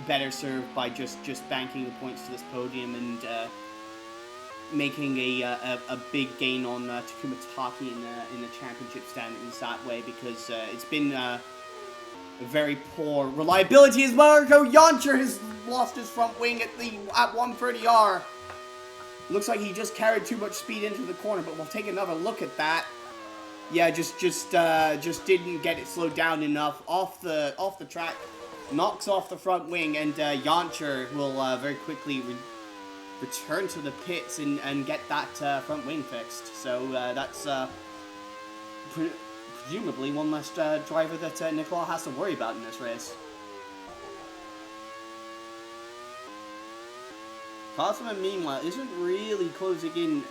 better served by just banking the points to this podium and making a big gain on Takuma Taki in the championship standings that way, because it's been a very poor reliability as Marco Jancher has lost his front wing at 130R. Looks like he just carried too much speed into the corner, but we'll take another look at that. Yeah, just didn't get it slowed down enough off the track. knocks off the front wing, and Yoncher will very quickly return to the pits and get that front wing fixed. So that's presumably one less driver that Nicola has to worry about in this race. Cosma, meanwhile, isn't really closing in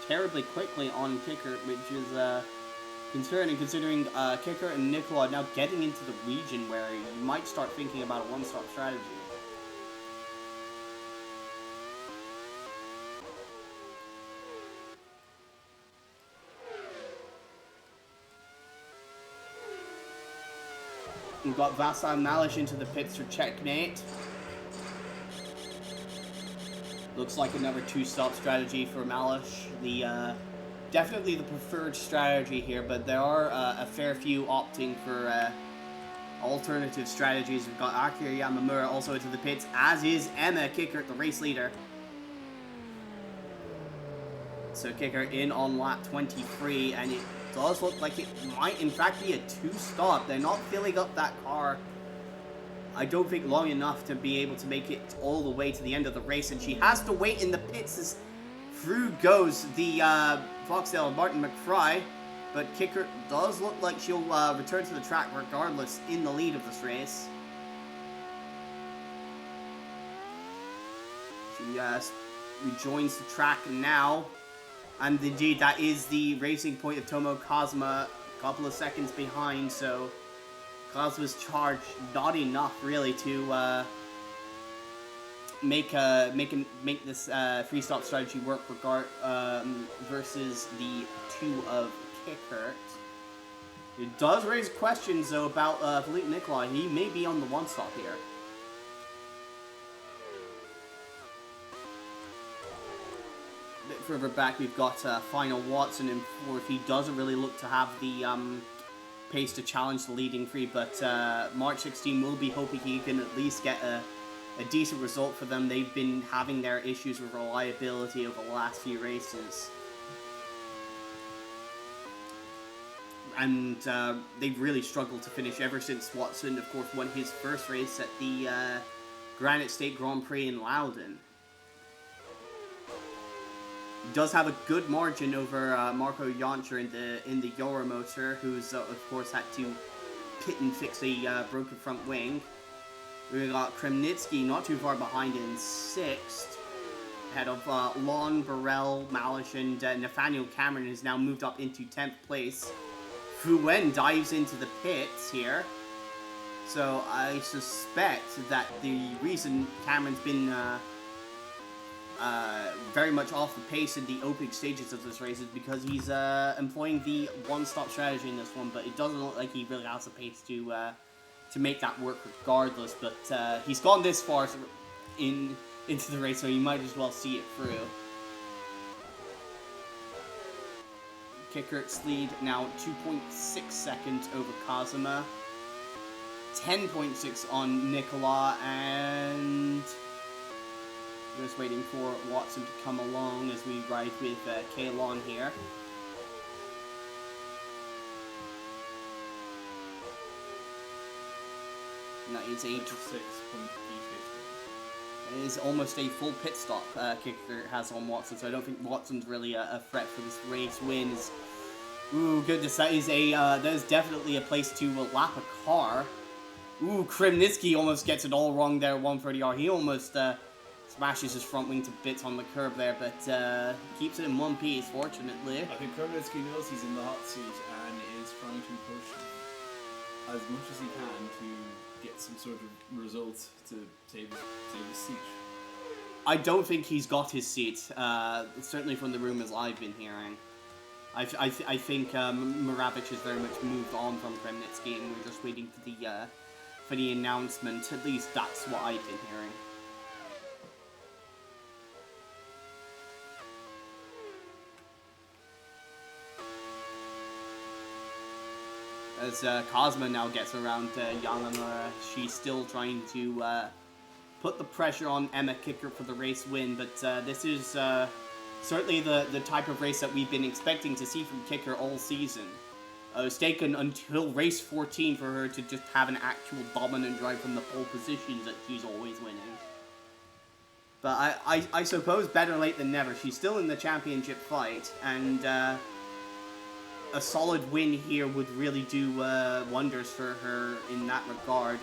terribly quickly on Kicker, which is concerning, considering Kicker and Nicola are now getting into the region where you might start thinking about a one-stop strategy. We've got Vassal Malish into the pits for checkmate. Looks like another two-stop strategy for Malish. Definitely the preferred strategy here, but there are a fair few opting for alternative strategies. We've got Akira Yamamura also into the pits, as is Emma Kicker, the race leader. So Kicker in on lap 23, and it does look like it might in fact be a two-stop. They're not filling up that car, I don't think, long enough to be able to make it all the way to the end of the race, and she has to wait in the pits as through goes the Foxdale Martin McFry, but Kicker does look like she'll return to the track regardless in the lead of this race. She rejoins the track now, and indeed that is the racing point of Tomo Kazuma, a couple of seconds behind, so Kazuma's charge not enough really to make this three-stop strategy work versus the two of Kicker. It does raise questions though about Philippe Nicolai. He may be on the one-stop here. A bit further back we've got Final Watson in fourth. He doesn't really look to have the pace to challenge the leading three, but March 16 will be hoping he can at least get a decent result for them. They've been having their issues with reliability over the last few races. And they've really struggled to finish ever since Watson, of course, won his first race at the Granite State Grand Prix in Loudon. He does have a good margin over Marco Yoncher in the Euromotor, who's of course had to pit and fix a broken front wing. We got Kremnitsky not too far behind in sixth, ahead of Lon, Burrell, Malish, and Nathaniel Cameron has now moved up into 10th place. Fu Wen dives into the pits here, so I suspect that the reason Cameron's been very much off the pace in the opening stages of this race is because he's employing the one-stop strategy in this one, but it doesn't look like he really has the pace to make that work regardless. But he's gone this far into the race, so you might as well see it through. Kickert's lead now 2.6 seconds over Kazuma, 10.6 on Nicola, and just waiting for Watson to come along as we ride with Kalon here. And that is it is almost a full pit stop Kicker has on Watson, so I don't think Watson's really a threat for this race win. Ooh, goodness, that is definitely a place to lap a car. Ooh, Kremnitsky almost gets it all wrong there at 130R. He almost smashes his front wing to bits on the curb there, but keeps it in one piece, fortunately. I think Kremnitsky knows he's in the hot seat and is trying to push as much as he can to get some sort of results to save his seat. I don't think he's got his seat, certainly from the rumours I've been hearing. I think Moravich has very much moved on from Kremnitsky, and we're just waiting for the announcement. At least that's what I've been hearing. As Cosmo now gets around Yamamura, she's still trying to put the pressure on Emma Kicker for the race win, but this is certainly the type of race that we've been expecting to see from Kicker all season. It's taken until race 14 for her to just have an actual dominant drive from the pole positions that she's always winning. But I suppose better late than never. She's still in the championship fight, and a solid win here would really do wonders for her in that regard.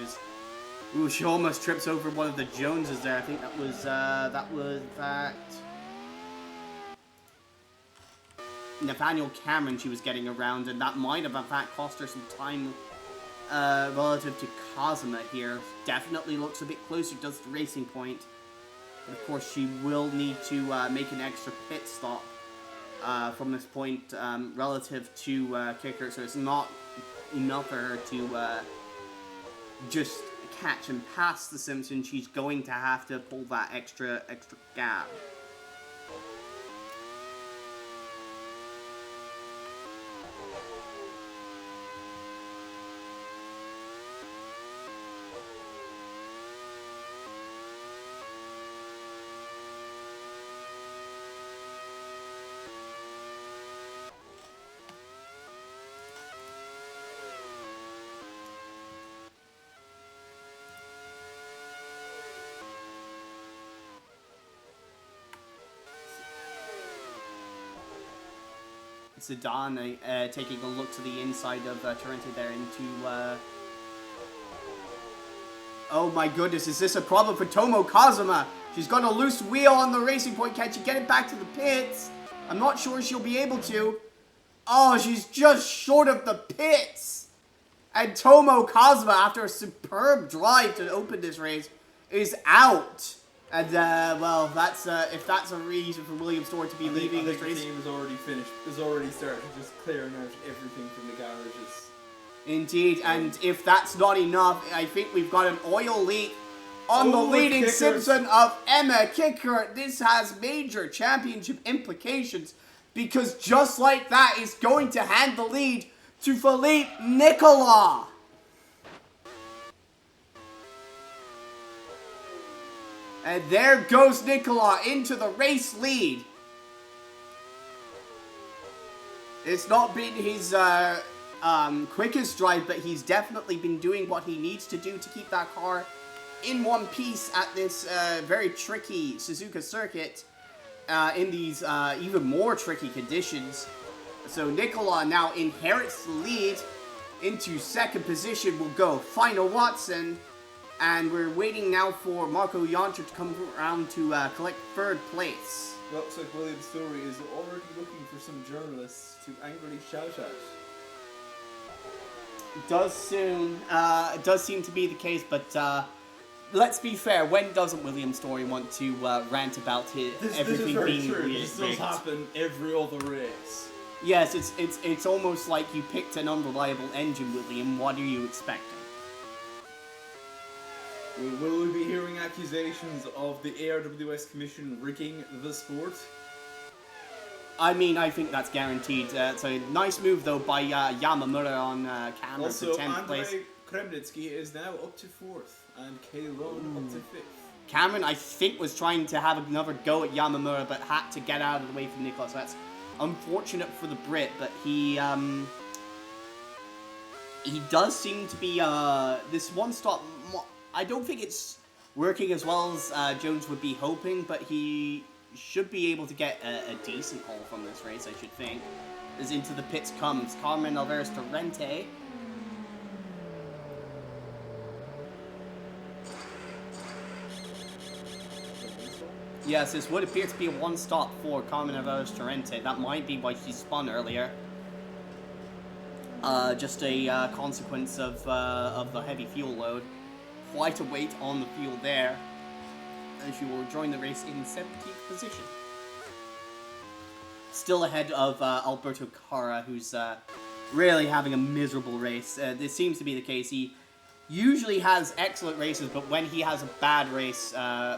Ooh, she almost trips over one of the Joneses there. I think that was in fact Nathaniel Cameron she was getting around, and that might have in fact cost her some time relative to Kazuma here. Definitely looks a bit closer, does the Racing Point. But of course, she will need to make an extra pit stop from this point relative to Kicker, so it's not enough for her to just catch and pass the Simpson. She's going to have to pull that extra gap. Zidane taking a look to the inside of Torrente there into... Oh my goodness, is this a problem for Tomo Kazuma? She's got a loose wheel on the Racing Point. Can she get it back to the pits? I'm not sure she'll be able to. Oh, she's just short of the pits. And Tomo Kazuma, after a superb drive to open this race, is out. And, well, that's, if that's a reason for William Story to be leaving this race. The team is already finished. It's already started just clearing out everything from the garages. Indeed, and if that's not enough, I think we've got an oil leak on the leading Kickers. Simpson of Emma Kicker. This has major championship implications, because just like that, is going to hand the lead to Philippe Nicolas. And there goes Nicolas into the race lead. It's not been his quickest drive, but he's definitely been doing what he needs to do to keep that car in one piece at this very tricky Suzuka circuit in these even more tricky conditions. So Nicolas now inherits the lead. Into second position will go Final Watson. And we're waiting now for Marco Jantra to come around to collect third place. Looks like William Story is already looking for some journalists to angrily shout at. It does seem to be the case, but let's be fair, when doesn't William Story want to rant about everything being true. rigged? This does happen every other race. Yes, it's almost like you picked an unreliable engine, William. What are you expecting? Will we be hearing accusations of the ARWS Commission rigging the sport? I mean, I think that's guaranteed. It's a nice move, though, by Yamamura on camera Also, for 10th place. Andrei Kremnitsky is now up to 4th, and Kalon up to 5th. Cameron, I think, was trying to have another go at Yamamura, but had to get out of the way from Nicolas. So that's unfortunate for the Brit, but he does seem to be this one-stop. I don't think it's working as well as Jones would be hoping, but he should be able to get a decent haul from this race, I should think. As into the pits comes Carmen Alvarez Torrente. Yes, this would appear to be a one-stop for Carmen Alvarez Torrente. That might be why she spun earlier. Just a consequence of the heavy fuel load. Quite a weight on the fuel there, and she will join the race in 17th position. Still ahead of Alberto Cara, who's really having a miserable race. This seems to be the case. He usually has excellent races, but when he has a bad race,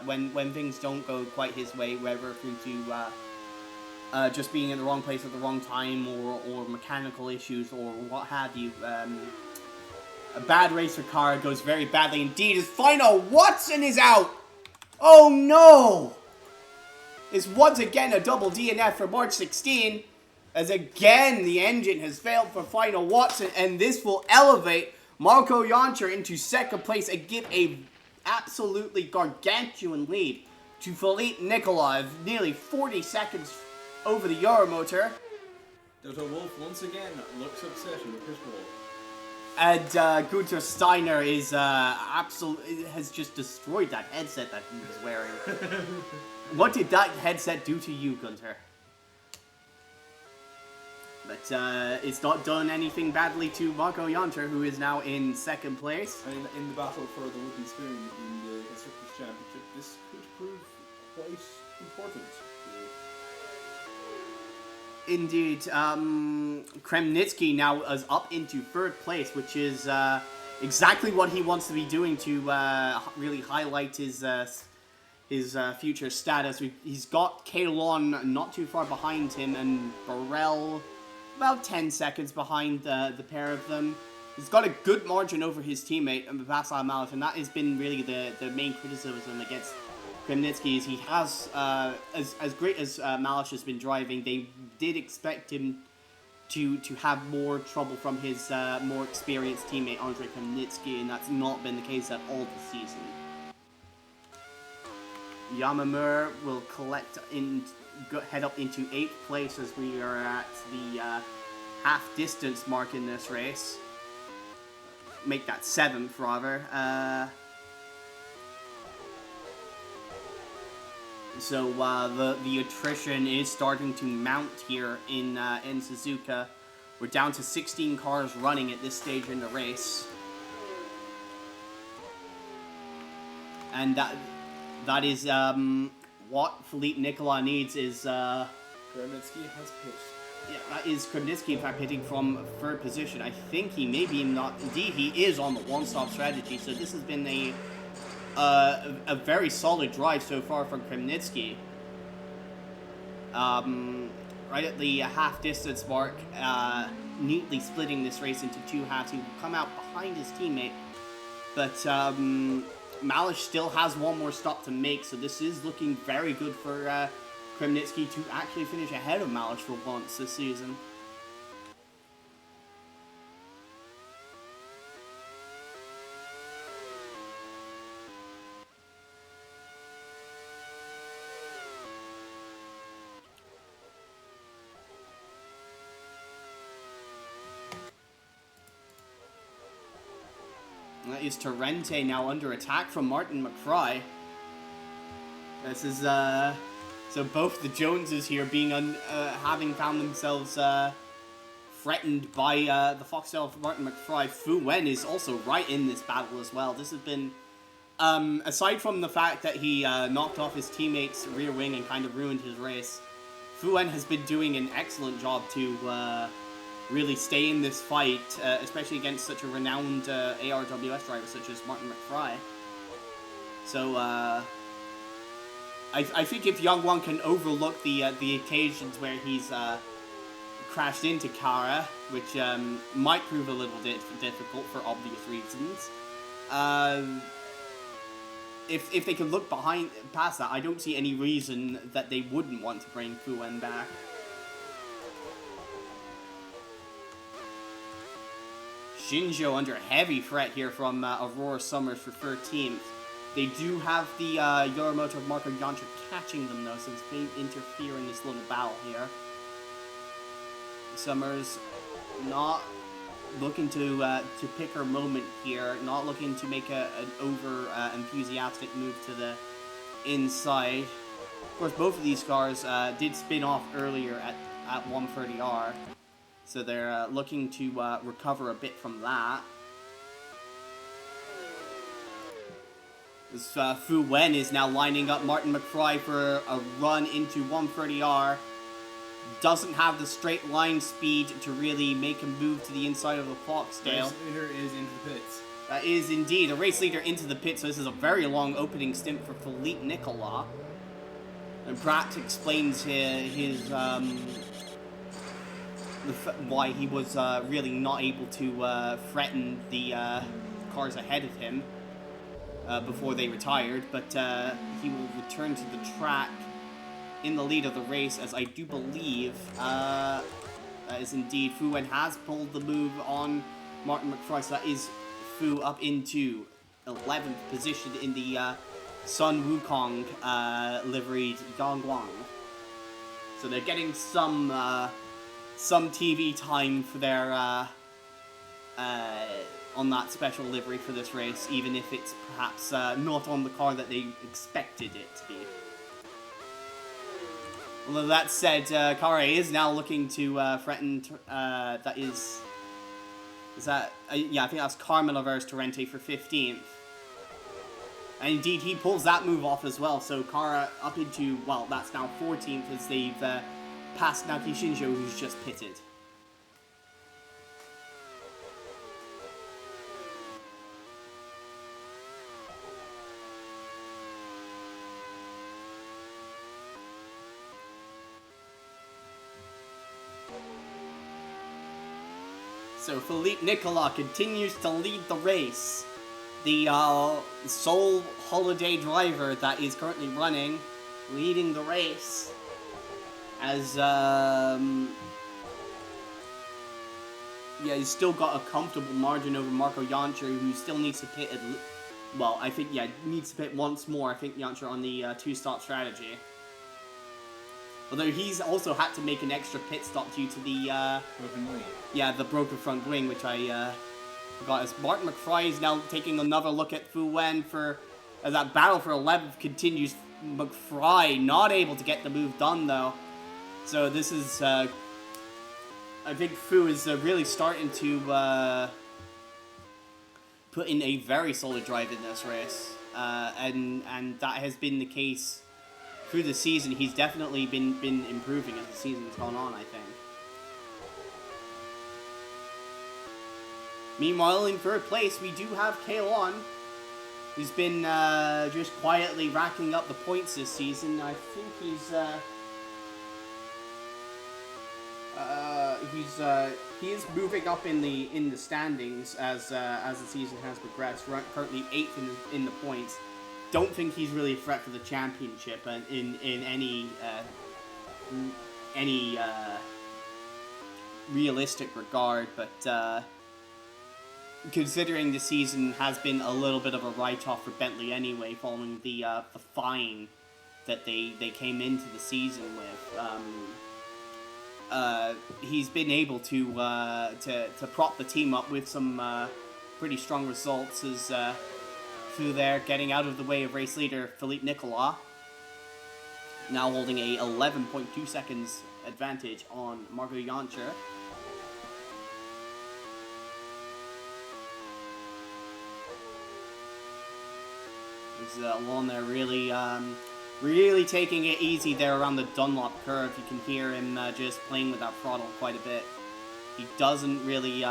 when things don't go quite his way, whether through to just being in the wrong place at the wrong time, or mechanical issues, or what have you, a bad race for Cara goes very badly indeed. His final Watson is out! Oh no! Is once again a double DNF for March 16. As again, the engine has failed for final Watson, and this will elevate Marco Yoncher into second place and give a absolutely gargantuan lead to Philippe Nikolov, nearly 40 seconds over the Euromotor. Dr. Wolf once again looks upset in the pit wall. And Gunther Steiner is has just destroyed that headset that he was wearing. What did that headset do to you, Gunther? But it's not done anything badly to Marco Yoncher, who is now in second place. And in the battle for the wooden spoon in the Constructors' Championship, this could prove quite important. Indeed. Kremnitsky now is up into third place, which is exactly what he wants to be doing to really highlight his future status. He's got Kalon not too far behind him, and Burrell about 10 seconds behind the pair of them. He's got a good margin over his teammate, Vasil Malish, and that has been really the main criticism against Kremnitsky. Is he has, as great as Malish has been driving, they did expect him to have more trouble from his more experienced teammate, Andrei Kremnitsky, and that's not been the case at all this season. Yamamura will head up into 8th place as we are at the half-distance mark in this race. Make that 7th, rather. So the attrition is starting to mount here in Suzuka. We're down to 16 cars running at this stage in the race. And that is what Philippe Nicolas needs is... Kremnitsky has pit. Yeah, that is Kremnitsky, in fact, hitting from third position. I think he may be not... Indeed, he is on the one-stop strategy, so this has been a very solid drive so far from Kremnitsky. Right at the half-distance mark, neatly splitting this race into two halves. He will come out behind his teammate, but Malish still has one more stop to make, so this is looking very good for Kremnitsky to actually finish ahead of Malish for once this season. That is Torrente now under attack from Martin McFry. This is, so both the Joneses here being, having found themselves, threatened by, the Foxtail of Martin McFry. Fu Wen is also right in this battle as well. This has been, aside from the fact that he, knocked off his teammate's rear wing and kind of ruined his race, Fu Wen has been doing an excellent job to, really stay in this fight, especially against such a renowned ARWS driver such as Martin McFry. So, I think if Young One can overlook the occasions where he's crashed into Kara, which might prove a little difficult for obvious reasons, if they can look past that, I don't see any reason that they wouldn't want to bring Fu Wen back. Shinjo under heavy threat here from Aurora Summers for 13th. They do have the Euromotor of Marco Yoncher catching them though, so it's going to interfere in this little battle here. Summers not looking to pick her moment here, not looking to make an over enthusiastic move to the inside. Of course, both of these cars did spin off earlier at 130R. So they're looking to recover a bit from that. This Fu Wen is now lining up Martin McFry for a run into 130R. Doesn't have the straight line speed to really make him move to the inside of the Foxtail. Race leader is into the pits. That is indeed a race leader into the pit, so this is a very long opening stint for Philippe Nicolas. And Pratt explains his why he was really not able to threaten the cars ahead of him before they retired, but he will return to the track in the lead of the race, as I do believe that is indeed Fu Wen has pulled the move on Martin McFly, so that is Fu up into 11th position in the Sun Wukong liveried Gongguang. So they're getting some TV time for their on that special livery for this race, even if it's perhaps not on the car that they expected it to be. Although that said, Kare is now looking to threaten. That is that? Yeah, I think that's Carmelo versus Torrente for 15th. And indeed, he pulls that move off as well. So Kara up into, well, that's now 14th as they've passed Naoki Shinjo, who's just pitted. So Philippe Nicolas continues to lead the race. The sole holiday driver that is currently running, leading the race. As, yeah, he's still got a comfortable margin over Marco Jancher, who still needs to pit well, I think, yeah, needs to pit once more, I think, Jancher on the two-stop strategy. Although he's also had to make an extra pit stop due to the, broken wing. Yeah, the broken front wing, which I, forgot. As Martin McFly is now taking another look at Fu Wen as that battle for 11th continues. McFly not able to get the move done, though. So this is, I think Fu is really starting to, put in a very solid drive in this race. And that has been the case through the season. He's definitely been improving as the season has gone on, I think. Meanwhile, in third place, we do have Kaelon, who's been just quietly racking up the points this season. I think he is moving up in the standings as the season has progressed. Currently 8th in the points. Don't think he's really a threat for the championship in any realistic regard, but considering the season has been a little bit of a write-off for Bentley anyway, following the fine that they came into the season with, he's been able to prop the team up with some pretty strong results as through there, getting out of the way of race leader Philippe Nicolas, now holding a 11.2 seconds advantage on Marco Jancher. He's along there really taking it easy there around the Dunlop curve. You can hear him just playing with that throttle quite a bit. He doesn't really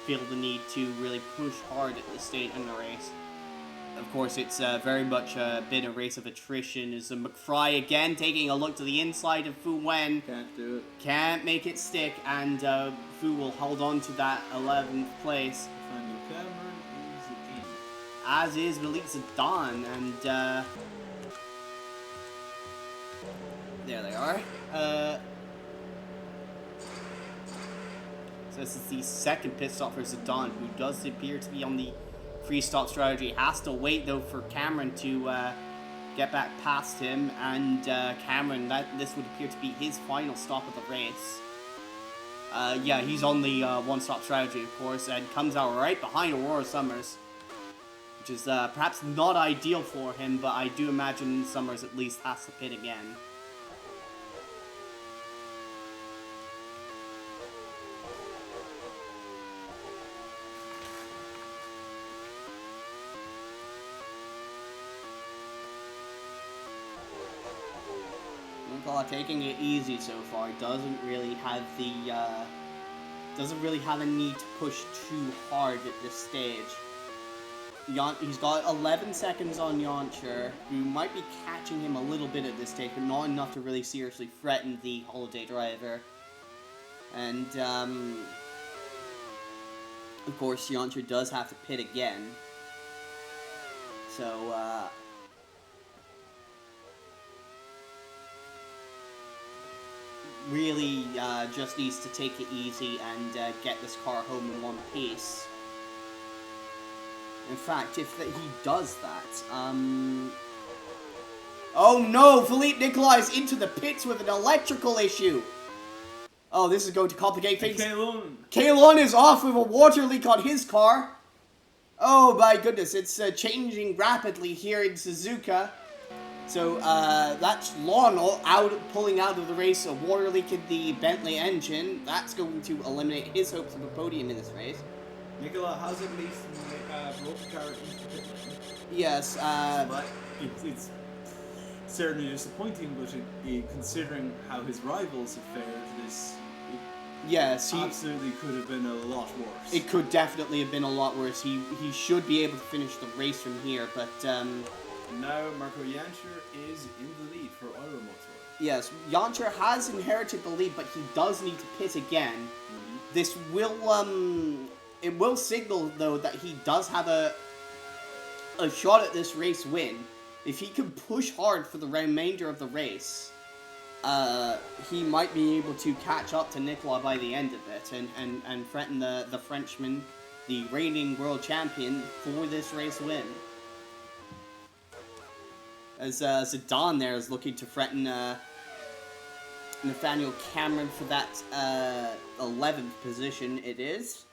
feel the need to really push hard at this stage in the race. Of course, it's very much been a race of attrition. As McFry again taking a look to the inside of Fu Wen. Can't do it. Can't make it stick, and Fu will hold on to that 11th place. Finding Cameron is the team. As is Malik Zidane, and there they are. So this is the second pit stop for Zidane, who does appear to be on the free-stop strategy. Has to wait, though, for Cameron to get back past him. And Cameron, this would appear to be his final stop of the race. Yeah, he's on the one-stop strategy, of course, and comes out right behind Aurora Summers, which is perhaps not ideal for him, but I do imagine Summers at least has to pit again. Taking it easy so far. Doesn't really have a need to push too hard at this stage. He's got 11 seconds on Jancher, who might be catching him a little bit at this stage, but not enough to really seriously threaten the holiday driver. And of course, Jancher does have to pit again. So really just needs to take it easy and get this car home in one piece. In fact, if he does that, oh no! Philippe Nicolas is into the pits with an electrical issue! Oh, this is going to complicate things. Kalon is off with a water leak on his car. Oh my goodness, it's changing rapidly here in Suzuka. So, that's Lon pulling out of the race, a water leak in the Bentley engine. That's going to eliminate his hopes of a podium in this race. Nicola has at least brought the car into the pit lane. Yes, but it's certainly disappointing, but considering how his rivals have fared, this absolutely could have been a lot worse. It could definitely have been a lot worse. He should be able to finish the race from here, but now Marco Jantscher is in the lead for ARWS. Yes, Jantscher has inherited the lead, but he does need to pit again. Mm-hmm. This will it will signal though that he does have a shot at this race win. If he can push hard for the remainder of the race, he might be able to catch up to Nicolas by the end of it and threaten the Frenchman, the reigning world champion, for this race win. As Zidane there is looking to threaten Nathaniel Cameron for that 11th position, it is.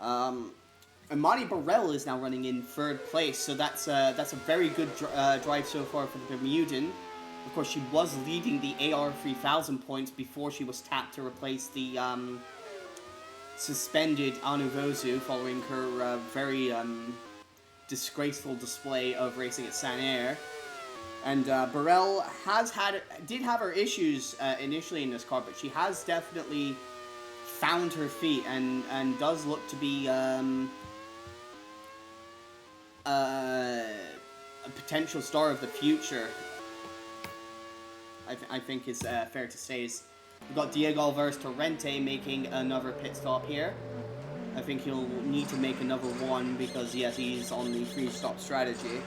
Amani Borrell is now running in 3rd place, so that's a very good drive so far for the Bermudan. Of course, she was leading the AR 3000 points before she was tapped to replace the suspended Anu Vozu following her very disgraceful display of racing at Saint Air. And Burrell did have her issues initially in this car, but she has definitely found her feet and does look to be a potential star of the future. I think is fair to say. We've got Diego Alvarez Torrente making another pit stop here. I think he'll need to make another one because yes, he's on the 3-stop strategy.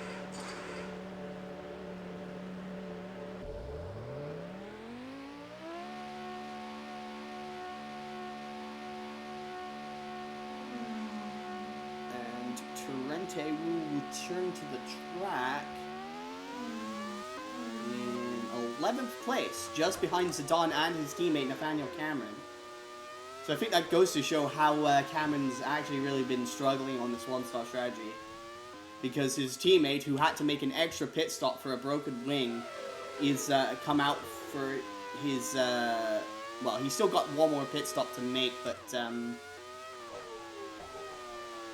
Torrente will return to the track in 11th place, just behind Zidane and his teammate Nathaniel Cameron. So I think that goes to show how Cameron's actually really been struggling on this 1-stop strategy. Because his teammate, who had to make an extra pit stop for a broken wing, is come out for his... well, he's still got one more pit stop to make, but...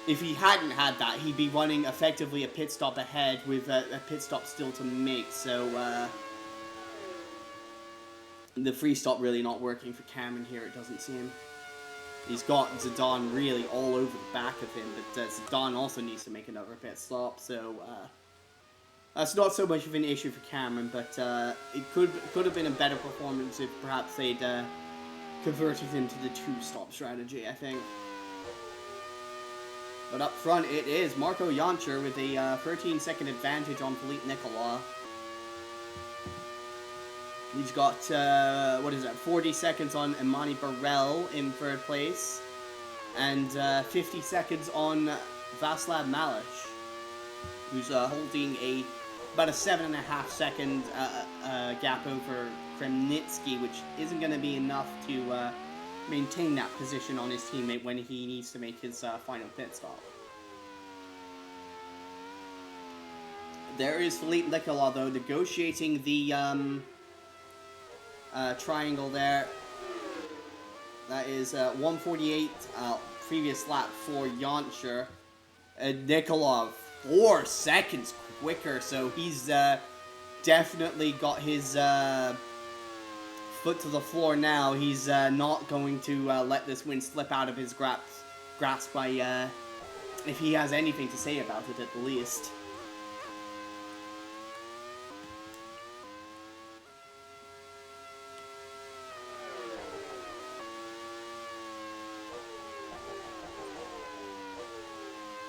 if he hadn't had that, he'd be running effectively a pit stop ahead with a pit stop still to make, so the free stop really not working for Cameron here, it doesn't seem. He's got Zidane really all over the back of him, but Zidane also needs to make another pit stop, so that's not so much of an issue for Cameron, but it could have been a better performance if perhaps they'd converted him to the 2-stop strategy, I think. But up front, it is Marco Jantscher with a 13-second advantage on Philippe Nicolas. He's got, 40 seconds on Imani Burrell in 3rd place. And 50 seconds on Václav Malish, who's holding about a 7.5-second gap over Kremnitsky, which isn't going to be enough to... maintain that position on his teammate when he needs to make his final pit stop. There is Philippe Nicolas, though, negotiating the triangle there. That is 1:48 previous lap for Jantscher. Nicolas 4 seconds quicker, so he's definitely got his foot to the floor now. He's not going to let this win slip out of his grasp by, if he has anything to say about it at the least.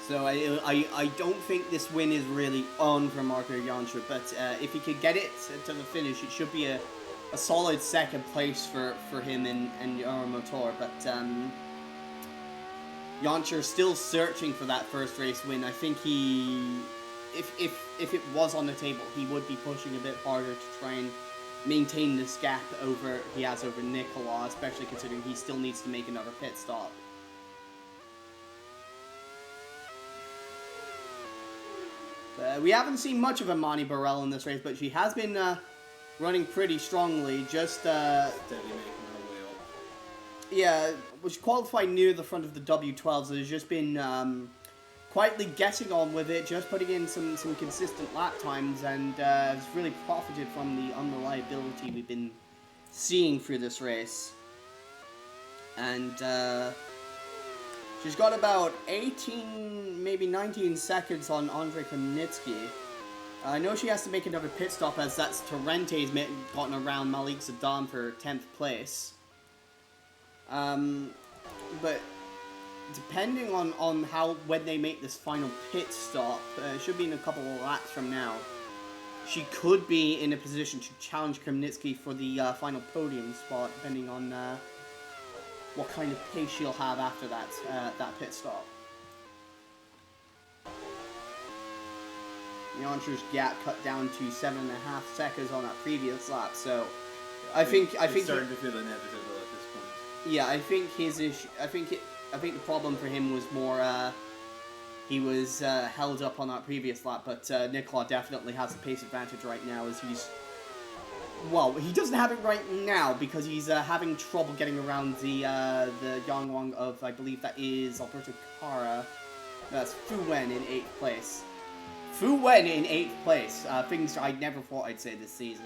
So I don't think this win is really on for Marco Jantscher, but if he could get it to the finish, it should be a a solid second place for him in Euromotor, but Jansscher still searching for that first race win. I think if it was on the table, he would be pushing a bit harder to try and maintain this gap he has over Nicola, especially considering he still needs to make another pit stop. We haven't seen much of Imani Burrell in this race, but she has been running pretty strongly. Just steadily making her way up. Yeah, was qualified near the front of the W12s. So has just been quietly getting on with it, just putting in some consistent lap times, and has really profited from the unreliability we've been seeing through this race. And she's got about 18, maybe 19 seconds on Andrei Kremnitsky. I know she has to make another pit stop, as that's Torrente's gotten around Malik Zidane for 10th place. But depending on when they make this final pit stop, it should be in a couple of laps from now, she could be in a position to challenge Kremnitsky for the final podium spot, depending on what kind of pace she'll have after that pit stop. Jansscher's gap cut down to 7.5 seconds on that previous lap, so I think starting to feel inevitable at this point. Yeah, I think his issue. I think the problem for him was more he was held up on that previous lap, but Nicola definitely has the pace advantage right now, as he doesn't have it right now because he's having trouble getting around the Yangwang of, I believe that is Alberto Cara. That's Fu Wen in 8th place. Fu Wen in 8th place. Things I never thought I'd say this season.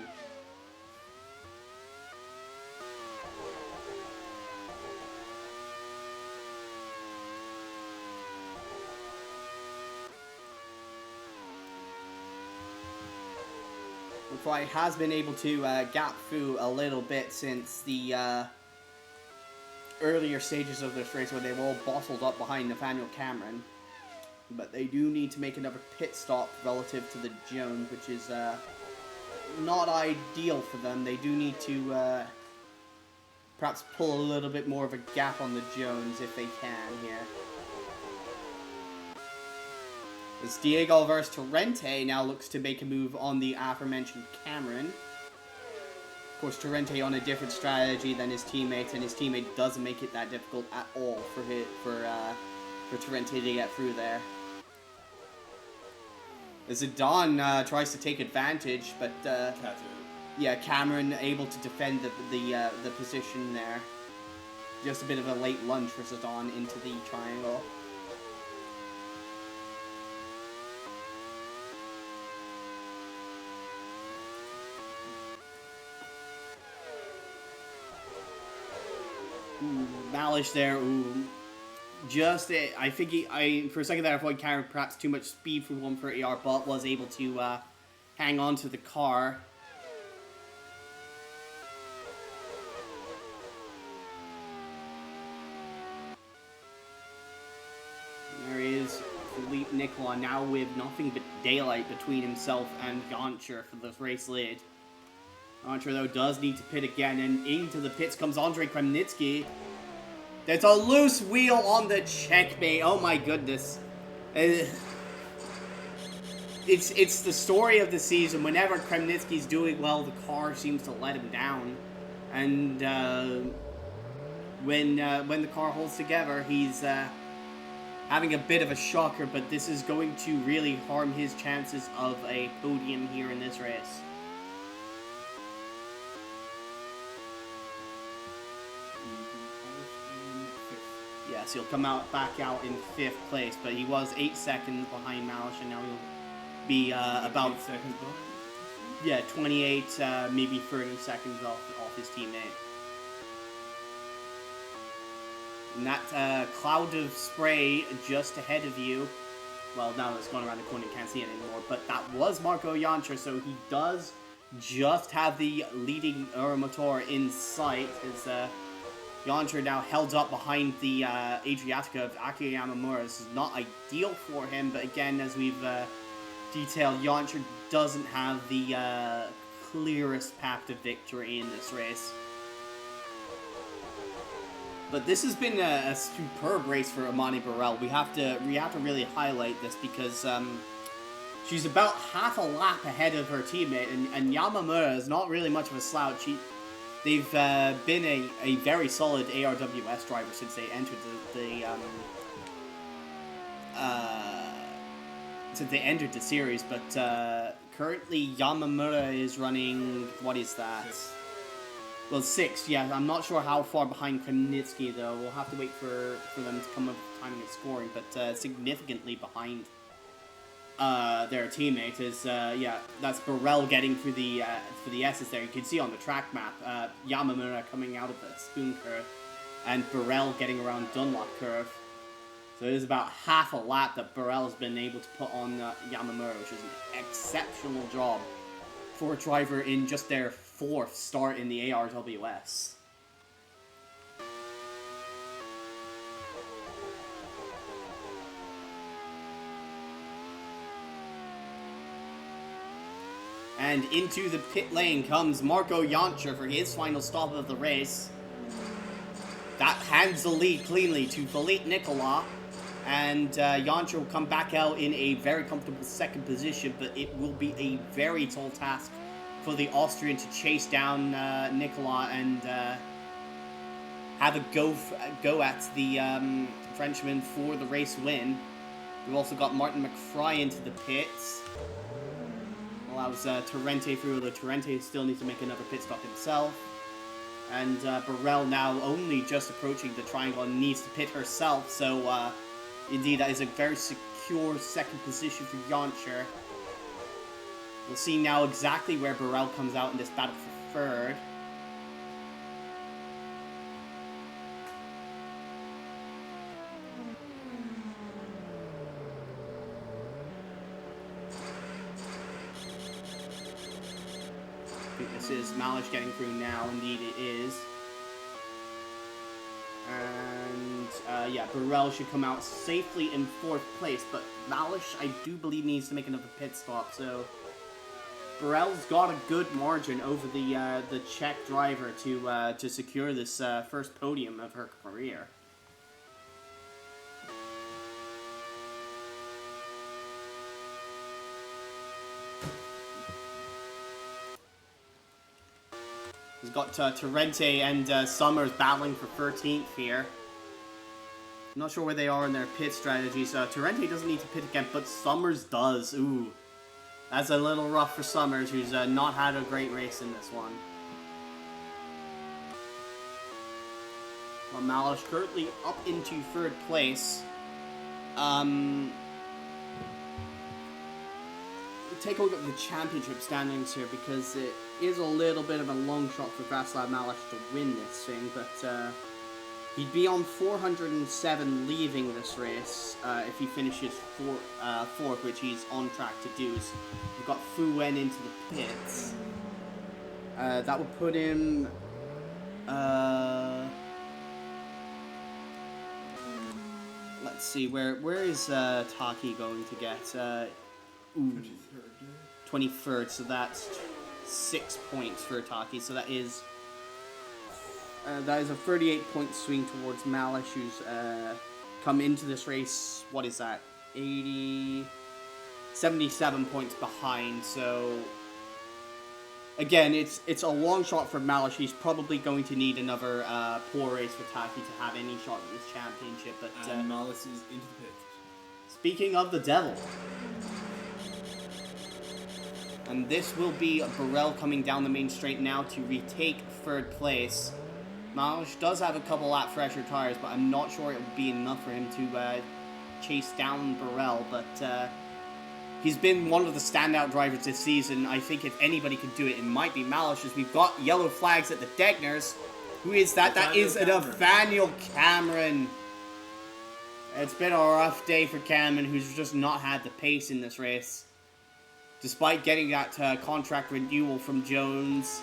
Prix has been able to gap Fu a little bit since the earlier stages of this race, where they were all bottled up behind Nathaniel Cameron. But they do need to make another pit stop relative to the Jones, which is not ideal for them. They do need to perhaps pull a little bit more of a gap on the Jones if they can here. As Diego Alvarez Torrente now looks to make a move on the aforementioned Cameron. Of course, Torrente on a different strategy than his teammates, and his teammate doesn't make it that difficult at all for Torrente to get through there. Zidane tries to take advantage, but yeah, Cameron able to defend the position there. Just a bit of a late lunge for Zidane into the triangle. Ooh, Malish there. Ooh. Just, I think for a second there I thought he carried perhaps too much speed for 130R, but was able to hang on to the car. There he is, Philippe Nicola, now with nothing but daylight between himself and Jansscher for the race lead. Jansscher, though, does need to pit again, and into the pits comes Andrei Kremnitsky. There's a loose wheel on the checkmate. Oh my goodness. It's the story of the season. Whenever Kremnitsky's doing well, the car seems to let him down. And when the car holds together, he's having a bit of a shocker, but this is going to really harm his chances of a podium here in this race. Yes, he'll come back out in 5th place, but he was 8 seconds behind Malish, and now he'll be about 8 seconds behind. Yeah, 28, maybe 30 seconds off his teammate. And that cloud of spray just ahead of you, well, now it's going around the corner, you can't see it anymore, but that was Marco Jansscher, so he does just have the leading Euromotor in sight. As Jansscher now held up behind the Adriatica of Aki Yamamura. This is not ideal for him, but again, as we've detailed, Jansscher doesn't have the clearest path to victory in this race. But this has been a superb race for Amani Burrell. We have to really highlight this because she's about half a lap ahead of her teammate, and Yamamura is not really much of a slouch. They've been a very solid ARWS driver since they entered the series. But currently Yamamura is running, what is that? Well, 6, yeah. I'm not sure how far behind Krenitsky, though. We'll have to wait for them to come up with timing and scoring, but significantly behind their teammate is, yeah, that's Burrell getting through the for the S's there. You can see on the track map, Yamamura coming out of the spoon curve, and Burrell getting around Dunlop curve. So it is about half a lap that Burrell has been able to put on Yamamura, which is an exceptional job for a driver in just their 4th start in the ARWS. And into the pit lane comes Marco Jancher for his final stop of the race. That hands the lead cleanly to Philippe Nicolas. And Jancher will come back out in a very comfortable 2nd position, but it will be a very tall task for the Austrian to chase down Nicolas and have a go at the Frenchman for the race win. We've also got Martin McFry into the pits. Allows Torrente through, although Torrente still needs to make another pit stop himself. And Burrell now only just approaching the triangle and needs to pit herself, so indeed that is a very secure 2nd position for Jancher. We'll see now exactly where Burrell comes out in this battle for 3rd. I think this is Malish getting through now. Indeed it is. And yeah, Burrell should come out safely in 4th place, but Malish, I do believe, needs to make another pit stop, so Burrell's got a good margin over the Czech driver to secure this 1st podium of her career. He's got Torrente and Summers battling for 13th here. I'm not sure where they are in their pit strategies. Torrente doesn't need to pit again, but Summers does. Ooh. That's a little rough for Summers, who's not had a great race in this one. Well, Malish currently up into 3rd place. Take a look at the championship standings here, because it is a little bit of a long shot for Václav Malish to win this thing, but he'd be on 407 leaving this race if he finishes 4th, which he's on track to do. So we've got Fu Wen into the pits. That would put him... let's see, where is Taki going to get? 23rd, so that's 6 points for Taki, so that is a 38-point swing towards Malish, who's come into this race, what is that, 77 points behind, so again, it's a long shot for Malish. He's probably going to need another poor race for Taki to have any shot at this championship, but and Malish is into the pit. Speaking of the devil, and this will be Burrell coming down the main straight now to retake 3rd place. Malish does have a couple lap fresher tires, but I'm not sure it would be enough for him to chase down Burrell. But he's been one of the standout drivers this season. I think if anybody could do it, it might be Malish, as we've got yellow flags at the Degners. Who is that? That is Nathaniel Cameron. It's been a rough day for Cameron, who's just not had the pace in this race. Despite getting that contract renewal from Jones.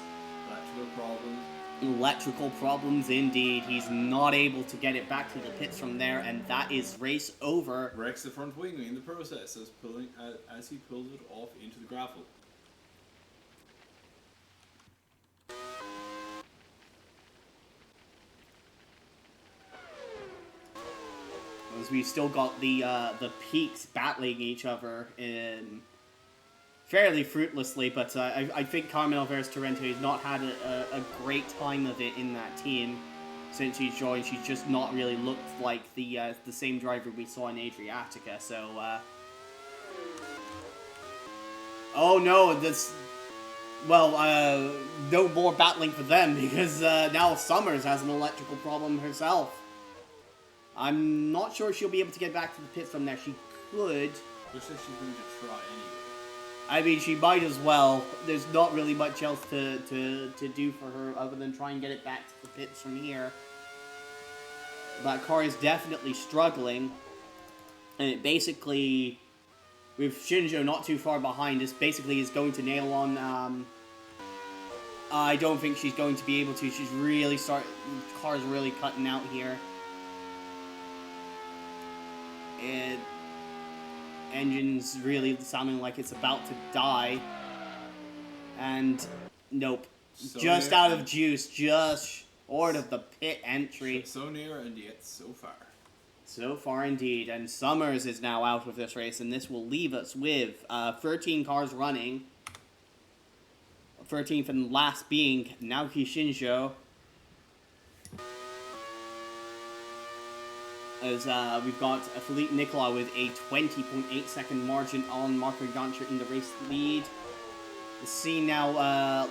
Electrical problems indeed. He's not able to get it back to the pits from there, and that is race over. Wrecks the front wing in the process as he pulls it off into the gravel. as we've still got the peaks battling each other in fairly fruitlessly, but I think Carmel versus Torrente has not had a great time of it in that team since she's joined. She's just not really looked like the same driver we saw in Adriatica, so... Oh no, this... Well, no more battling for them, because now Summers has an electrical problem herself. I'm not sure she'll be able to get back to the pit from there. She could. Looks like she's going to try anyway. I mean, she might as well. There's not really much else to do for her other than try and get it back to the pits from here. That car is definitely struggling. And it basically, with Shinjo not too far behind, this basically is going to nail on... I don't think she's going to be able to. She's really the car's really cutting out here. And engine's really sounding like it's about to die. And nope. So just near out of juice, just short of the pit entry. So near and yet so far. So far indeed. And Summers is now out of this race, and this will leave us with 13 cars running. 13th and last being Naoki Shinjo. As we've got Philippe Nicola with a 20.8 second margin on Marco Jancher in the race lead. Let's see now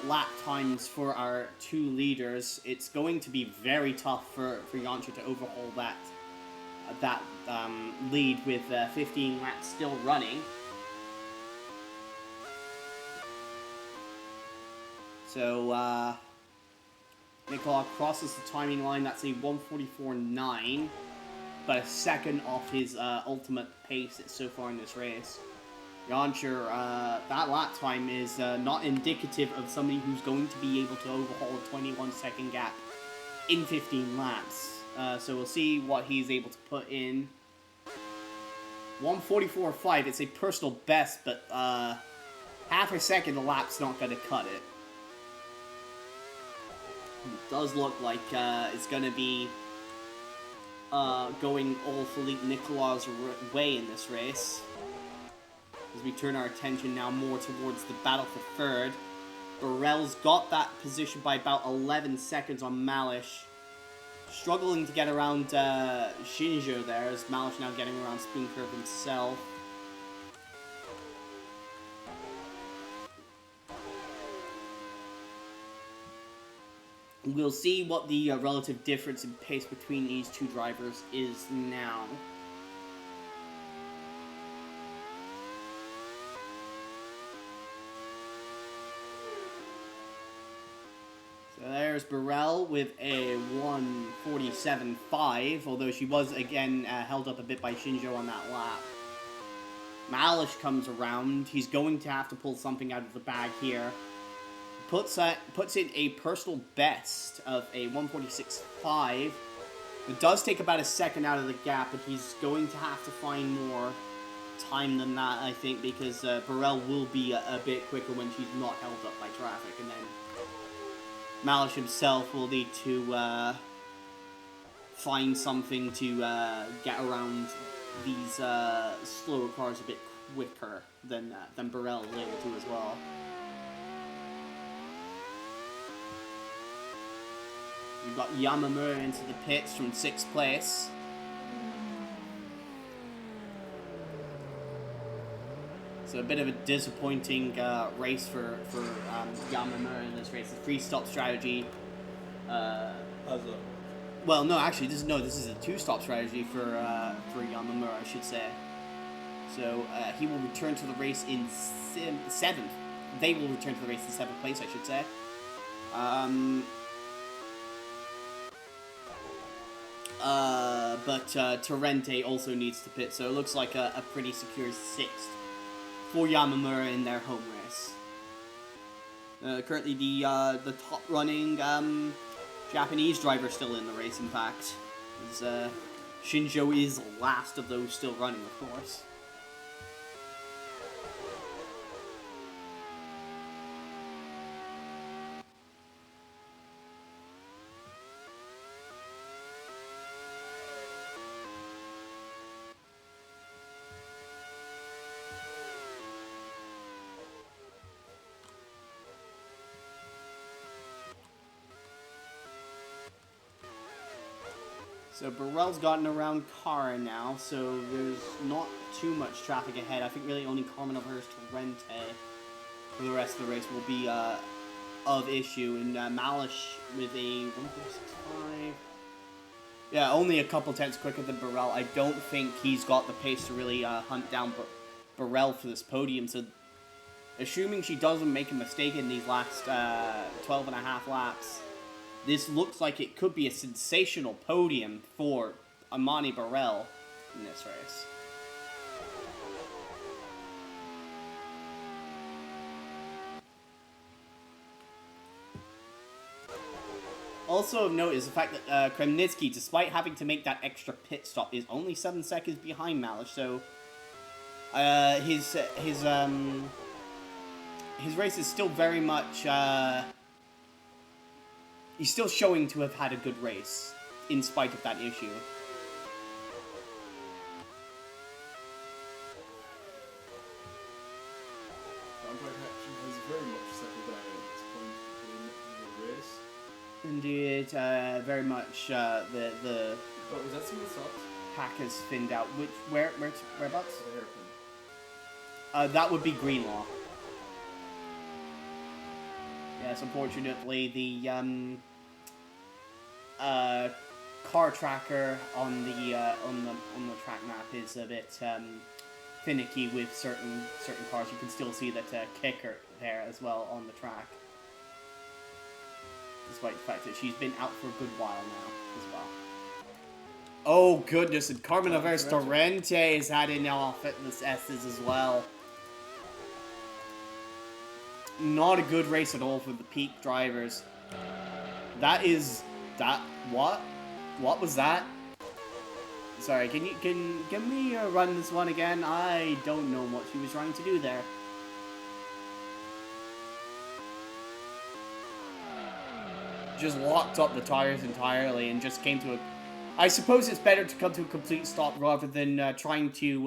lap times for our two leaders. It's going to be very tough for Jancher to overhaul that lead with 15 laps still running. So Nicola crosses the timing line. That's a 1:44.9. But a second off his ultimate pace so far in this race. Jancher, that lap time is not indicative of somebody who's going to be able to overhaul a 21-second gap in 15 laps. So we'll see what he's able to put in. 1:44.5, it's a personal best, but half a second a lap's not going to cut it. It does look like it's going to be going all Philippe Nicola's way in this race. As we turn our attention now more towards the battle for third. Burrell's got that position by about 11 seconds on Malish. Struggling to get around Shinjo there, as Malish now getting around Spoon Curve himself. We'll see what the relative difference in pace between these two drivers is now. So there's Burrell with a 1:47.5, although she was again held up a bit by Shinjo on that lap. Malish comes around. He's going to have to pull something out of the bag here. Puts in a personal best of a 1:46.5. It does take about a second out of the gap, but he's going to have to find more time than that, I think, because Burrell will be a bit quicker when she's not held up by traffic, and then Malish himself will need to find something to get around these slower cars a bit quicker than Burrell is able to as well. We've got Yamamura into the pits from 6th place. So a bit of a disappointing race for Yamamura in this race. The 3-stop strategy. Well, no, actually, this is a 2-stop strategy for Yamamura, I should say. So he will return to the race in 7th. They will return to the race in 7th place, I should say. But Torrente also needs to pit, so it looks like a pretty secure 6th for Yamamura in their home race. Currently the top running Japanese driver still in the race, in fact. As, Shinjo is last of those still running, of course. So Burrell's gotten around Kara now, so there's not too much traffic ahead. I think really only Carmen of hers to Rente for the rest of the race will be of issue. And Malish with a 1.65. Yeah, only a couple tenths quicker than Burrell. I don't think he's got the pace to really hunt down Burrell for this podium. So, assuming she doesn't make a mistake in these last 12 and a half laps, this looks like it could be a sensational podium for Amani Burrell in this race. Also of note is the fact that Kremnitsky, despite having to make that extra pit stop, is only 7 seconds behind Malish. So his race is still very much he's still showing to have had a good race in spite of that issue. Has very much settled down at this point in the race. Indeed, very much the But was that some of the stops? pack has thinned out. Whereabouts? The hairpin. That would be Greenlaw. Yes, unfortunately, the car tracker on the track map is a bit finicky with certain cars. You can still see that kicker there as well on the track, despite the fact that she's been out for a good while now as well. Oh goodness, and Carmen Averse Torrente has had in all fitness S's as well. Not a good race at all for the peak drivers. What was that? Sorry, can we run this one again? I don't know what she was trying to do there. Just locked up the tires entirely and just came to a... I suppose it's better to come to a complete stop rather than trying to...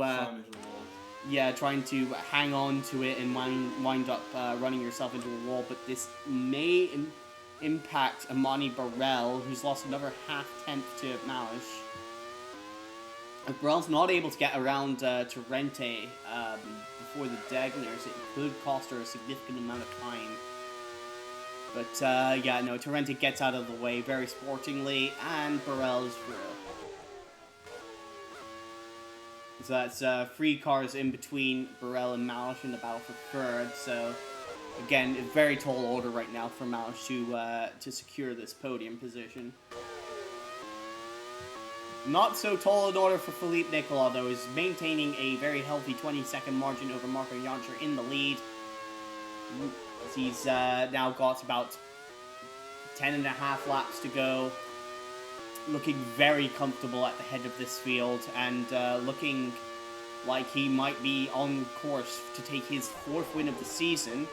trying to hang on to it and wind up running yourself into a wall. But this may impact Amani Burrell, who's lost another half-tenth to Malish. If Burrell's not able to get around Torrente before the Degners, it could cost her a significant amount of time. But, yeah, no, Torrente gets out of the way very sportingly, and Burrell is through. So that's 3 cars in between Burrell and Malish in the battle for third. So, again, a very tall order right now for Malish to secure this podium position. Not so tall an order for Philippe Nicola, though, is maintaining a very healthy 20-second margin over Marco Jancher in the lead. He's now got about 10.5 laps to go. Looking very comfortable at the head of this field, and looking like he might be on course to take his 4th win of the season.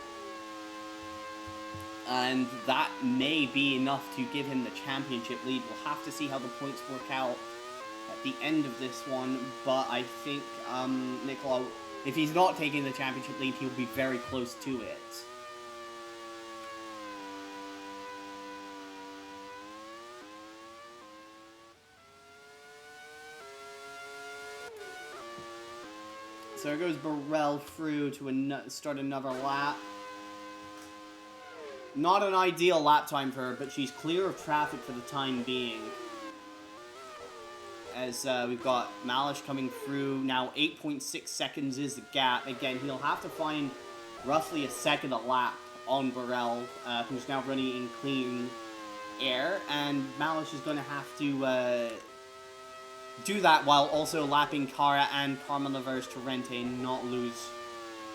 And that may be enough to give him the championship lead. We'll have to see how the points work out at the end of this one, but I think Nicola, if he's not taking the championship lead, he'll be very close to it. So there goes Burrell through to start another lap. Not an ideal lap time for her, but she's clear of traffic for the time being. As we've got Malish coming through. Now 8.6 seconds is the gap. Again, he'll have to find roughly a second a lap on Burrell, who's now running in clean air. And Malish is going to have to... do that while also lapping Cara and Carmen Lavers Torrente and not lose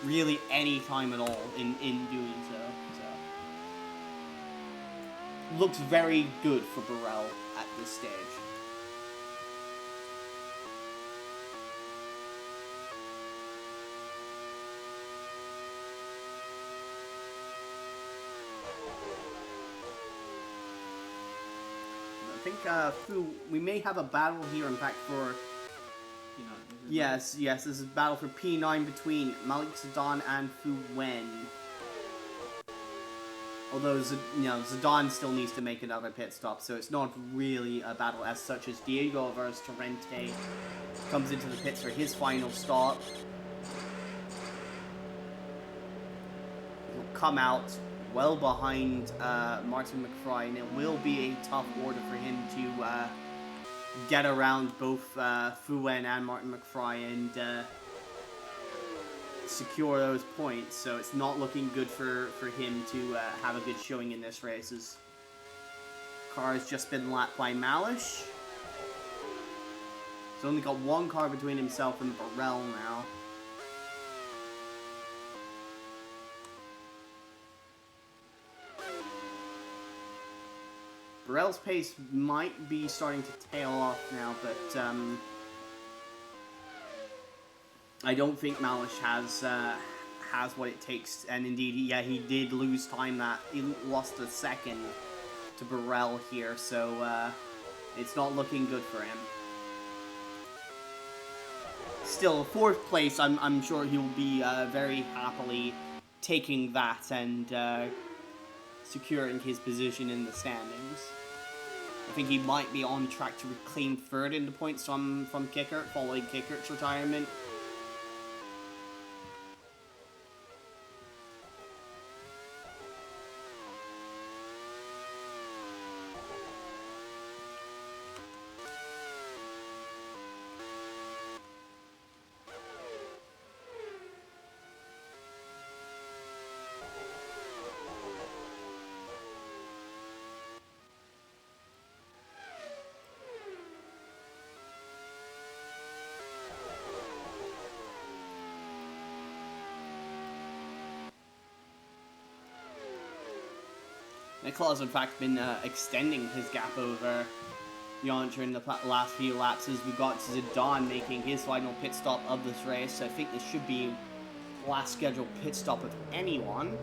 really any time at all in doing so. Looks very good for Burrell at this stage. I think we may have a battle here, in fact, for... Yes, this is a battle for P9 between Malik Sedan and Fu Wen. Although, Zidane still needs to make another pit stop, so it's not really a battle as such as Diego versus Torrente comes into the pits for his final stop. He'll come out well behind Martin McFry, and it will be a tough order for him to get around both Fuen and Martin McFry and secure those points, so it's not looking good for him to have a good showing in this race. His car has just been lapped by Malish. He's only got one car between himself and Burrell now. Burrell's pace might be starting to tail off now, but I don't think Malish has what it takes, and indeed, he did lose time. That he lost a second to Burrell here, so it's not looking good for him. Still, fourth place, I'm sure he will be very happily taking that and securing his position in the standings. I think he might be on track to reclaim third in the points from Kickert, following Kickert's retirement. Nicolas, in fact, been extending his gap over Jan during the last few laps as we got Zidane making his final pit stop of this race. I think this should be the last scheduled pit stop of anyone.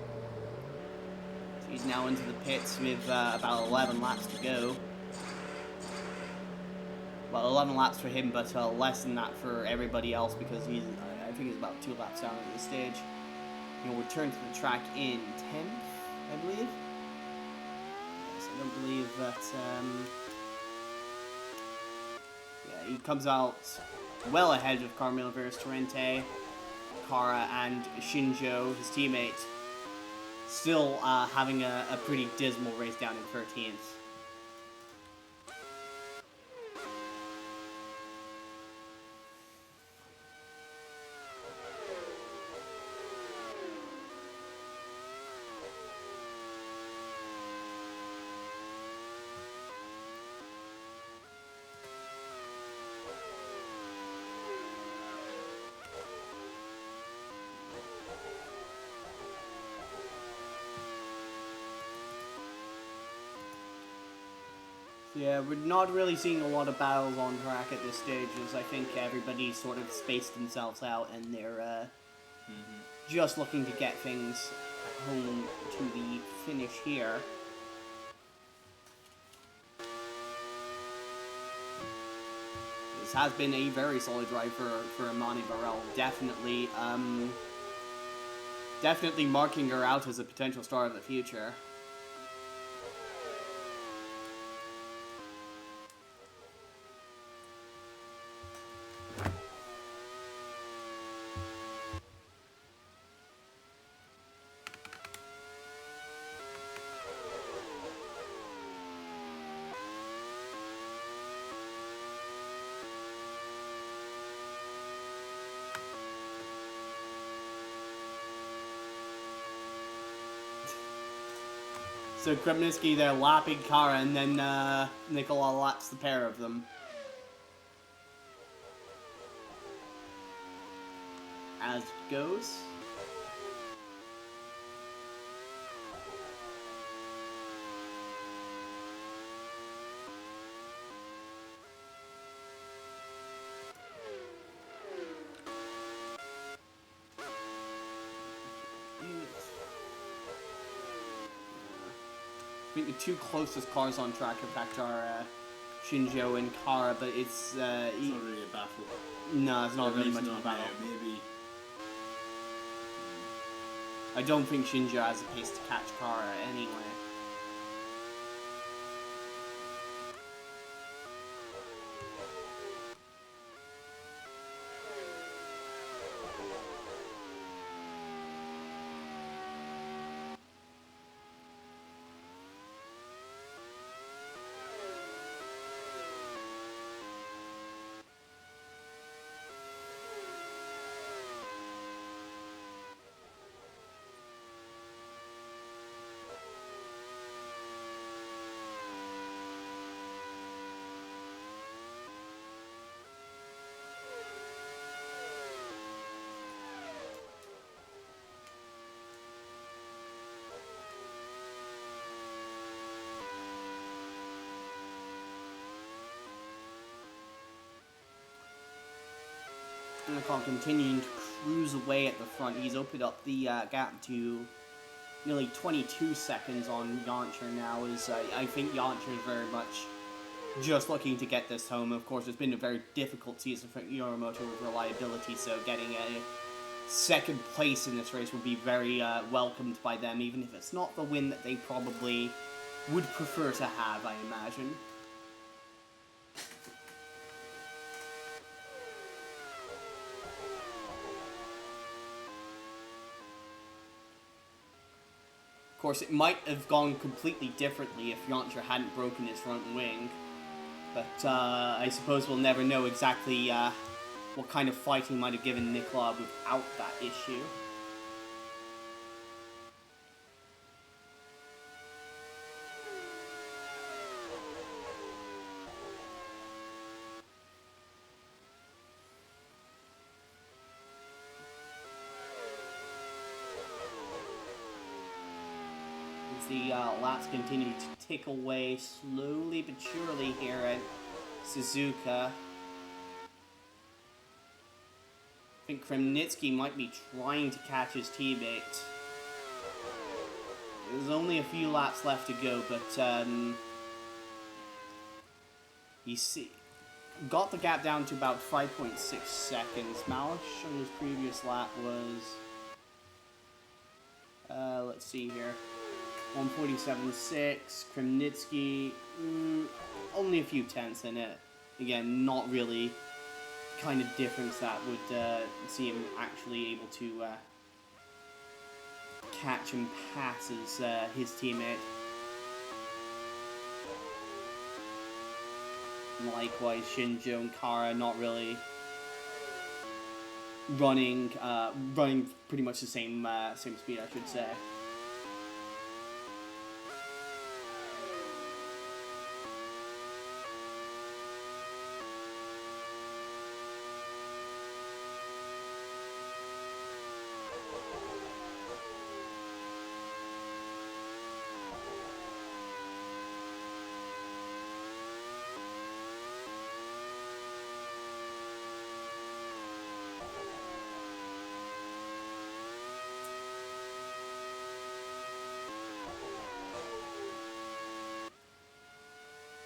So he's now into the pits with about 11 laps to go. Well, 11 laps for him, but less than that for everybody else because I think he's about 2 laps down at this stage. He'll return to the track in 10th, I believe. I don't believe that, he comes out well ahead of Carmelo versus Torrente, Kara, and Shinjo, his teammate, still having a pretty dismal race down in 13th. Yeah, we're not really seeing a lot of battles on track at this stage, as I think everybody sort of spaced themselves out and they're just looking to get things home to the finish here. This has been a very solid ride for Amani Burrell. Definitely marking her out as a potential star of the future. So Kremniski there lapping Kara, and then Nikola laps the pair of them. As it goes. I think the two closest cars on track, in fact, are Shinjo and Kara, but it's not really a battle. No, it's not really much of a battle. Maybe. I don't think Shinjo has a pace to catch Kara anyway. Nikon continuing to cruise away at the front. He's opened up the gap to nearly 22 seconds on Yoncher now. I think Yoncher is very much just looking to get this home. Of course, it's been a very difficult season for Yoromoto with reliability, so getting a second place in this race would be very welcomed by them, even if it's not the win that they probably would prefer to have, I imagine. Of course, it might have gone completely differently if Yoncher hadn't broken his front wing, but I suppose we'll never know exactly what kind of fight he might have given Nicola without that issue. The laps continue to tick away slowly but surely here at Suzuka. I think Kremnitsky might be trying to catch his teammate. There's only a few laps left to go, but you see, got the gap down to about 5.6 seconds. Malish on his previous lap was, let's see here, 147.6, Kremnitsky, only a few tenths in it. Again, not really the kind of difference that would see him actually able to catch and pass his teammate. Likewise, Shinjo and Kara not really running pretty much the same speed, I should say.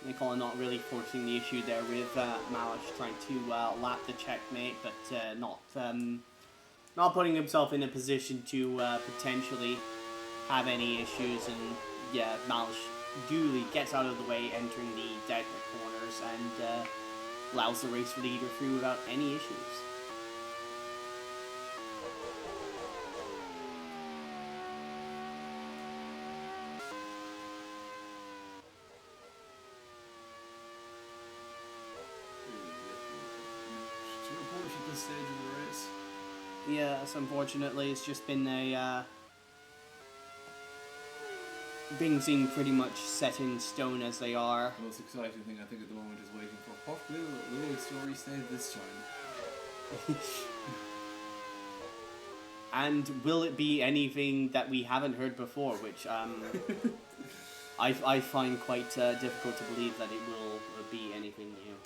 Nicola not really forcing the issue there with Malish trying to lap the checkmate, but not putting himself in a position to potentially have any issues. And yeah, Malish duly gets out of the way, entering the dead corners, and allows the race leader through without any issues. Stage of the race. Yes, unfortunately, it's just been a things seem pretty much set in stone as they are. The most exciting thing I think at the moment is waiting for what will the story stay this time. And will it be anything that we haven't heard before, which I find quite difficult to believe that it will be anything new.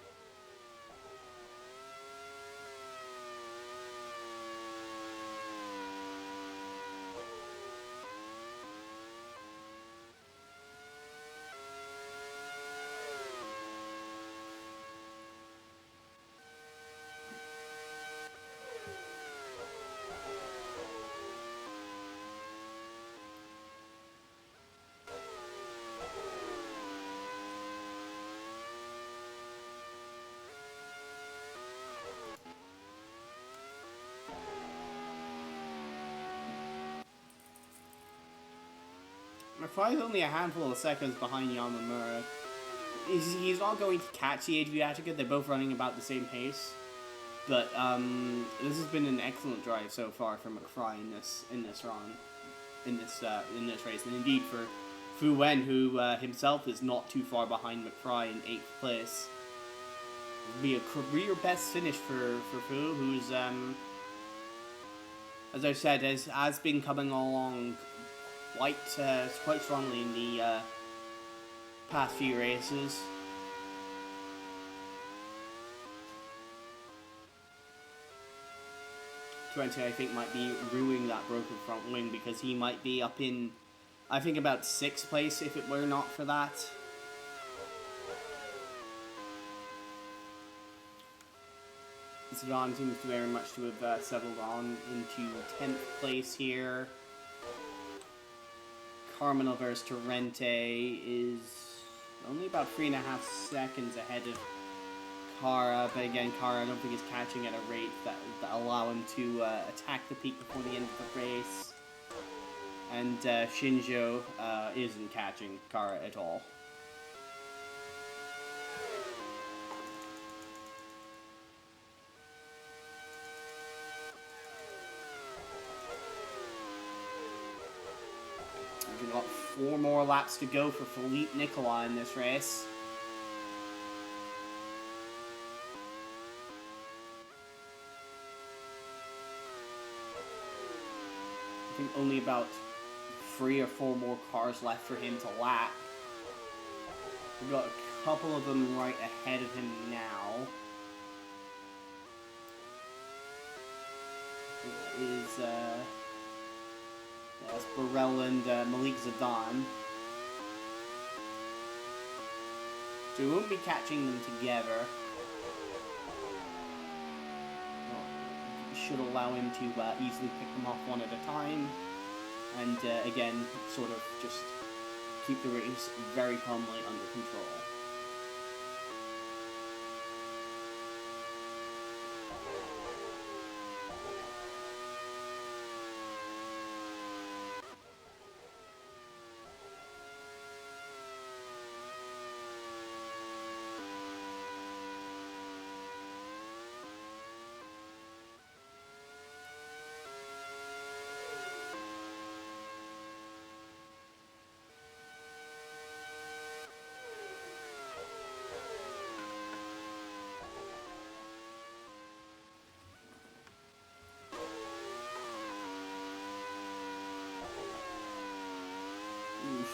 McFly's only a handful of seconds behind Yamamura. He's not going to catch the Adriatica. They're both running about the same pace. But this has been an excellent drive so far for McFly in this run, in this race, and indeed for Fu Wen, who himself is not too far behind McFly in 8th place. It'll be a career best finish for Fu, who's as I said, has been coming along quite strongly in the past few races. Trente, I think, might be ruining that broken front wing because he might be up in, I think, about 6th place if it were not for that. Zidane seems to very much to have settled on into 10th place here. Carmona versus Torrente is only about 3.5 seconds ahead of Kara, but again, Kara I don't think is catching at a rate that allow him to attack the peak before the end of the race. And Shinjo isn't catching Kara at all. We've got 4 more laps to go for Philippe Nicola in this race. I think only about 3 or 4 more cars left for him to lap. We've got a couple of them right ahead of him now. That's Burrell and Malik Zidane. So we won't be catching them together. Should allow him to easily pick them off one at a time. And again, sort of just keep the race very calmly under control.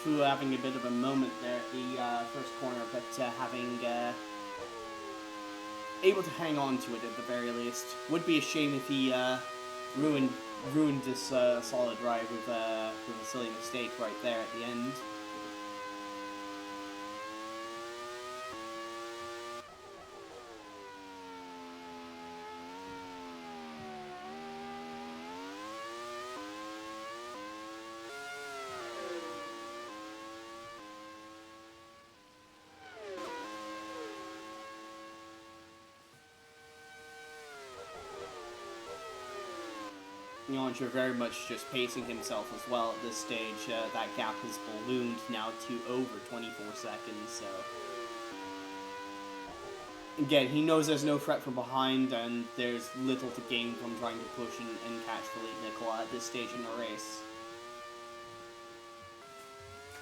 Fu having a bit of a moment there at the first corner, but having able to hang on to it at the very least. Would be a shame if he ruined this solid ride with a silly mistake right there at the end. Yoncha very much just pacing himself as well at this stage. That gap has ballooned now to over 24 seconds, so... Again, he knows there's no threat from behind, and there's little to gain from trying to push and catch Philippe Nicola at this stage in the race.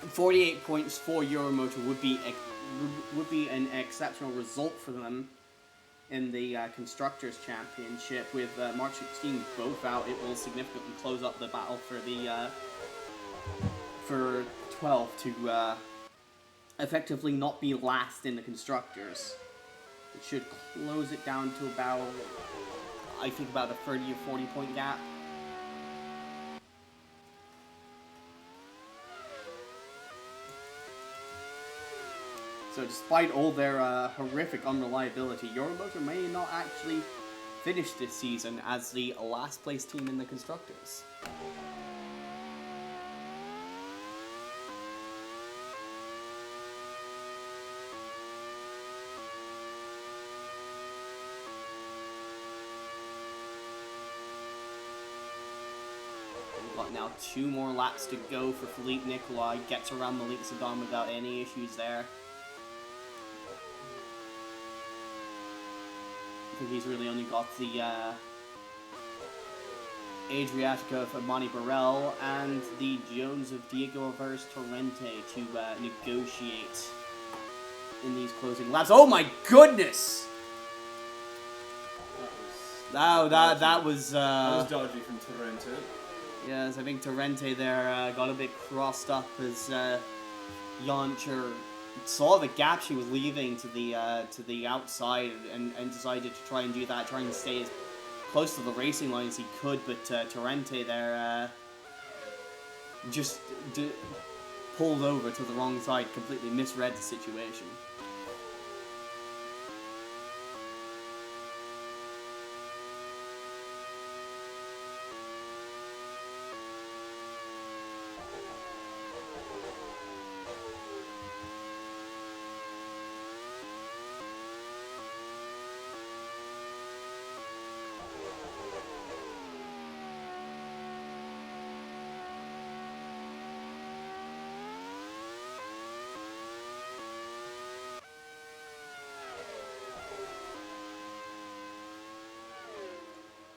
48 points for Euromotor would be an exceptional result for them in the Constructors' Championship. With March 16 both out, it will significantly close up the battle for the for 12 to effectively not be last in the Constructors. It should close it down to about, I think, about a 30 or 40 point gap. So despite all their horrific unreliability, Euromotor may not actually finish this season as the last place team in the Constructors. We've got Now 2 more laps to go for Philippe Nicolas. Gets around Malik Sagan without any issues there. I think he's really only got the Adriatica of Amani Burrell and the Jones of Diego Rivers Torrente to negotiate in these closing laps. Oh my goodness! That was dodgy from Torrente. Yes, I think Torrente there got a bit crossed up as Yoncher saw the gap she was leaving to the outside and decided to try and do that, trying to stay as close to the racing line as he could, but Torrente there just pulled over to the wrong side, completely misread the situation.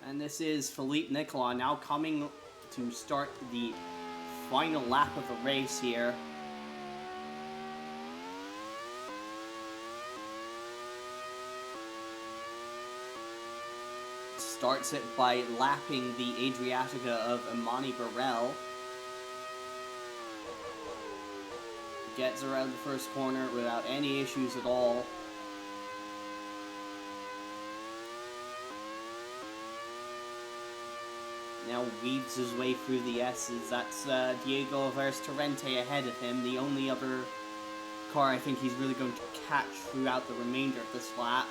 And this is Philippe Nicolas now coming to start the final lap of the race here. Starts it by lapping the Adriatica of Amani Burrell. Gets around the first corner without any issues at all. Now weaves his way through the S's. That's Diego Rivers Torrente ahead of him. The only other car I think he's really going to catch throughout the remainder of this lap.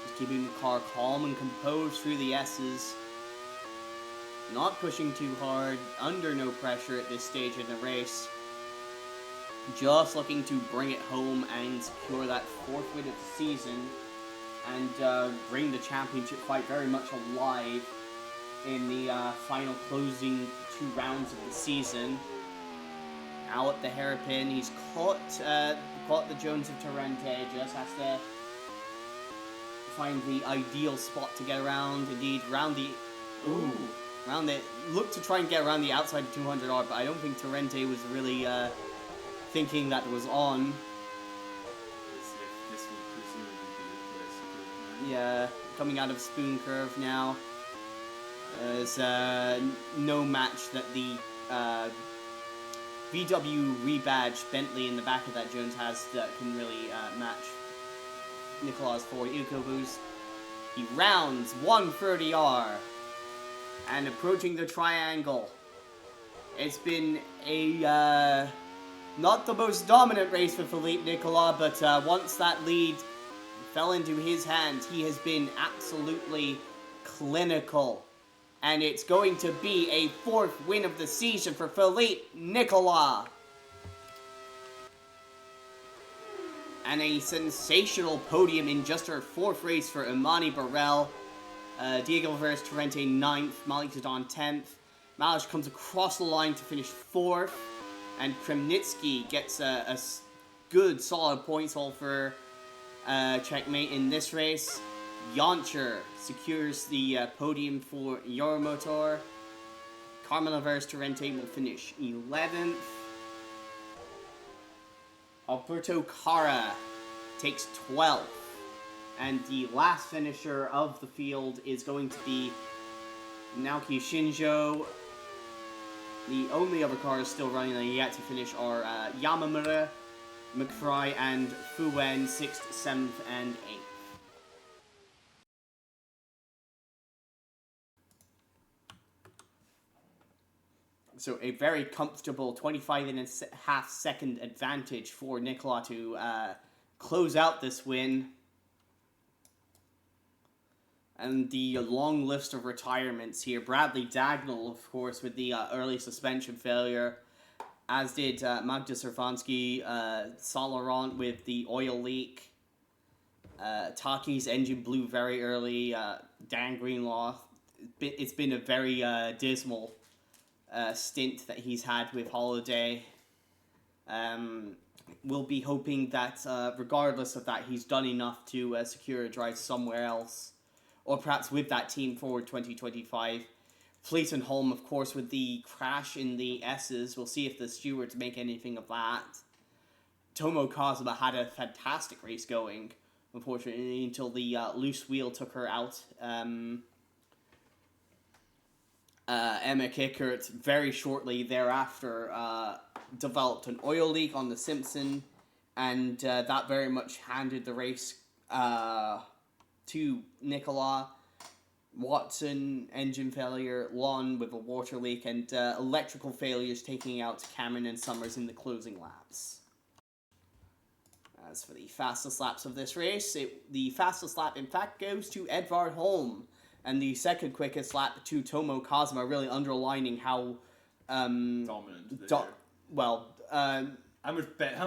Just keeping the car calm and composed through the S's. Not pushing too hard, under no pressure at this stage in the race. Just looking to bring it home and secure that 4th win of the season. And bring the championship fight very much alive in the final closing 2 rounds of the season. Now at the hairpin, he's caught the Jones of Torrente, just has to find the ideal spot to get around. Indeed, look to try and get around the outside of 200R, but I don't think Torrente was really thinking that was on. This would presumably be the place. Yeah, coming out of Spoon Curve now. There's no match that the VW rebadged Bentley in the back of that Jones has that can really match Nicolas' Ford EcoBoost. He rounds 130R and approaching the triangle. It's been a not the most dominant race for Philippe Nicolas, but once that lead fell into his hands, he has been absolutely clinical. And it's going to be a 4th win of the season for Philippe Nicolas. And a sensational podium in just her 4th race for Amani Burrell. Diego Rivers Torrente 9th, Malik Zidane 10th. Malish comes across the line to finish 4th. And Kremnitsky gets a good solid points haul for checkmate in this race. Yoncher secures the podium for Euromotor. Carmelo Rivers Torrente will finish 11th. Alberto Cara takes 12th. And the last finisher of the field is going to be Naoki Shinjo. The only other cars still running that are yet to finish are Yamamura, McFry, and Fuwen, 6th, 7th, and 8th. So a very comfortable 25.5 second advantage for Nicolas to close out this win. And the long list of retirements here. Bradley Dagnall, of course, with the early suspension failure. As did Magda Servansky, Salarant with the oil leak. Taki's engine blew very early. Dan Greenlaw. It's been a very dismal stint that he's had with Holiday. We'll be hoping that, regardless of that, he's done enough to secure a drive somewhere else. Or perhaps with that team for 2025. Fleet and Holm, of course, with the crash in the S's. We'll see if the stewards make anything of that. Tomo Kazuma had a fantastic race going, unfortunately, until the loose wheel took her out. Emma Kickert very shortly thereafter developed an oil leak on the Simpson, and that very much handed the race to Nicola. Watson, engine failure, Lon with a water leak, and electrical failures taking out Cameron and Summers in the closing laps. As for the fastest laps of this race, the fastest lap in fact goes to Edvard Holm, and the second quickest lap to Tomo Kazuma, really underlining how dominant. How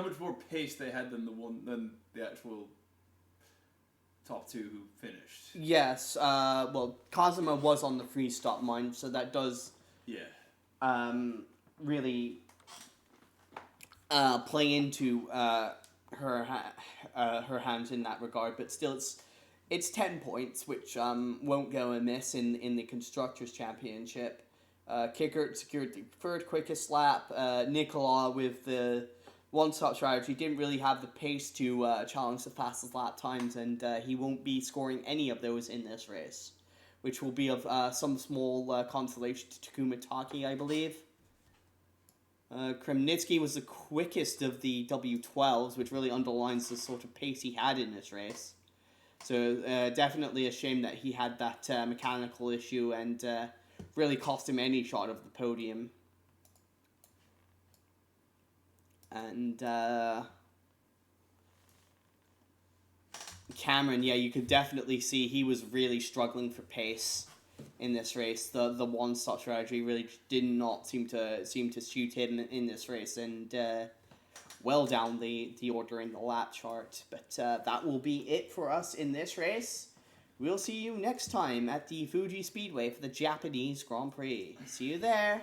much more pace they had than the actual top two who finished. Yes, Kazuma was on the free stop mind, so that does really play into her hands in that regard. But still, it's 10 points, which won't go amiss in the Constructors' Championship. Kickert secured the third quickest lap. Nicola with the one-stop strategy didn't really have the pace to challenge the fastest lap times, and he won't be scoring any of those in this race, which will be of some small consolation to Takuma Taki, I believe. Kremnitsky was the quickest of the W12s, which really underlines the sort of pace he had in this race. So definitely a shame that he had that mechanical issue and really cost him any shot of the podium. And Cameron, you could definitely see he was really struggling for pace in this race. The one-stop strategy really did not seem to suit him in this race, and well down the order in the lap chart. But that will be it for us in this race. We'll see you next time at the Fuji Speedway for the Japanese Grand Prix. See you there.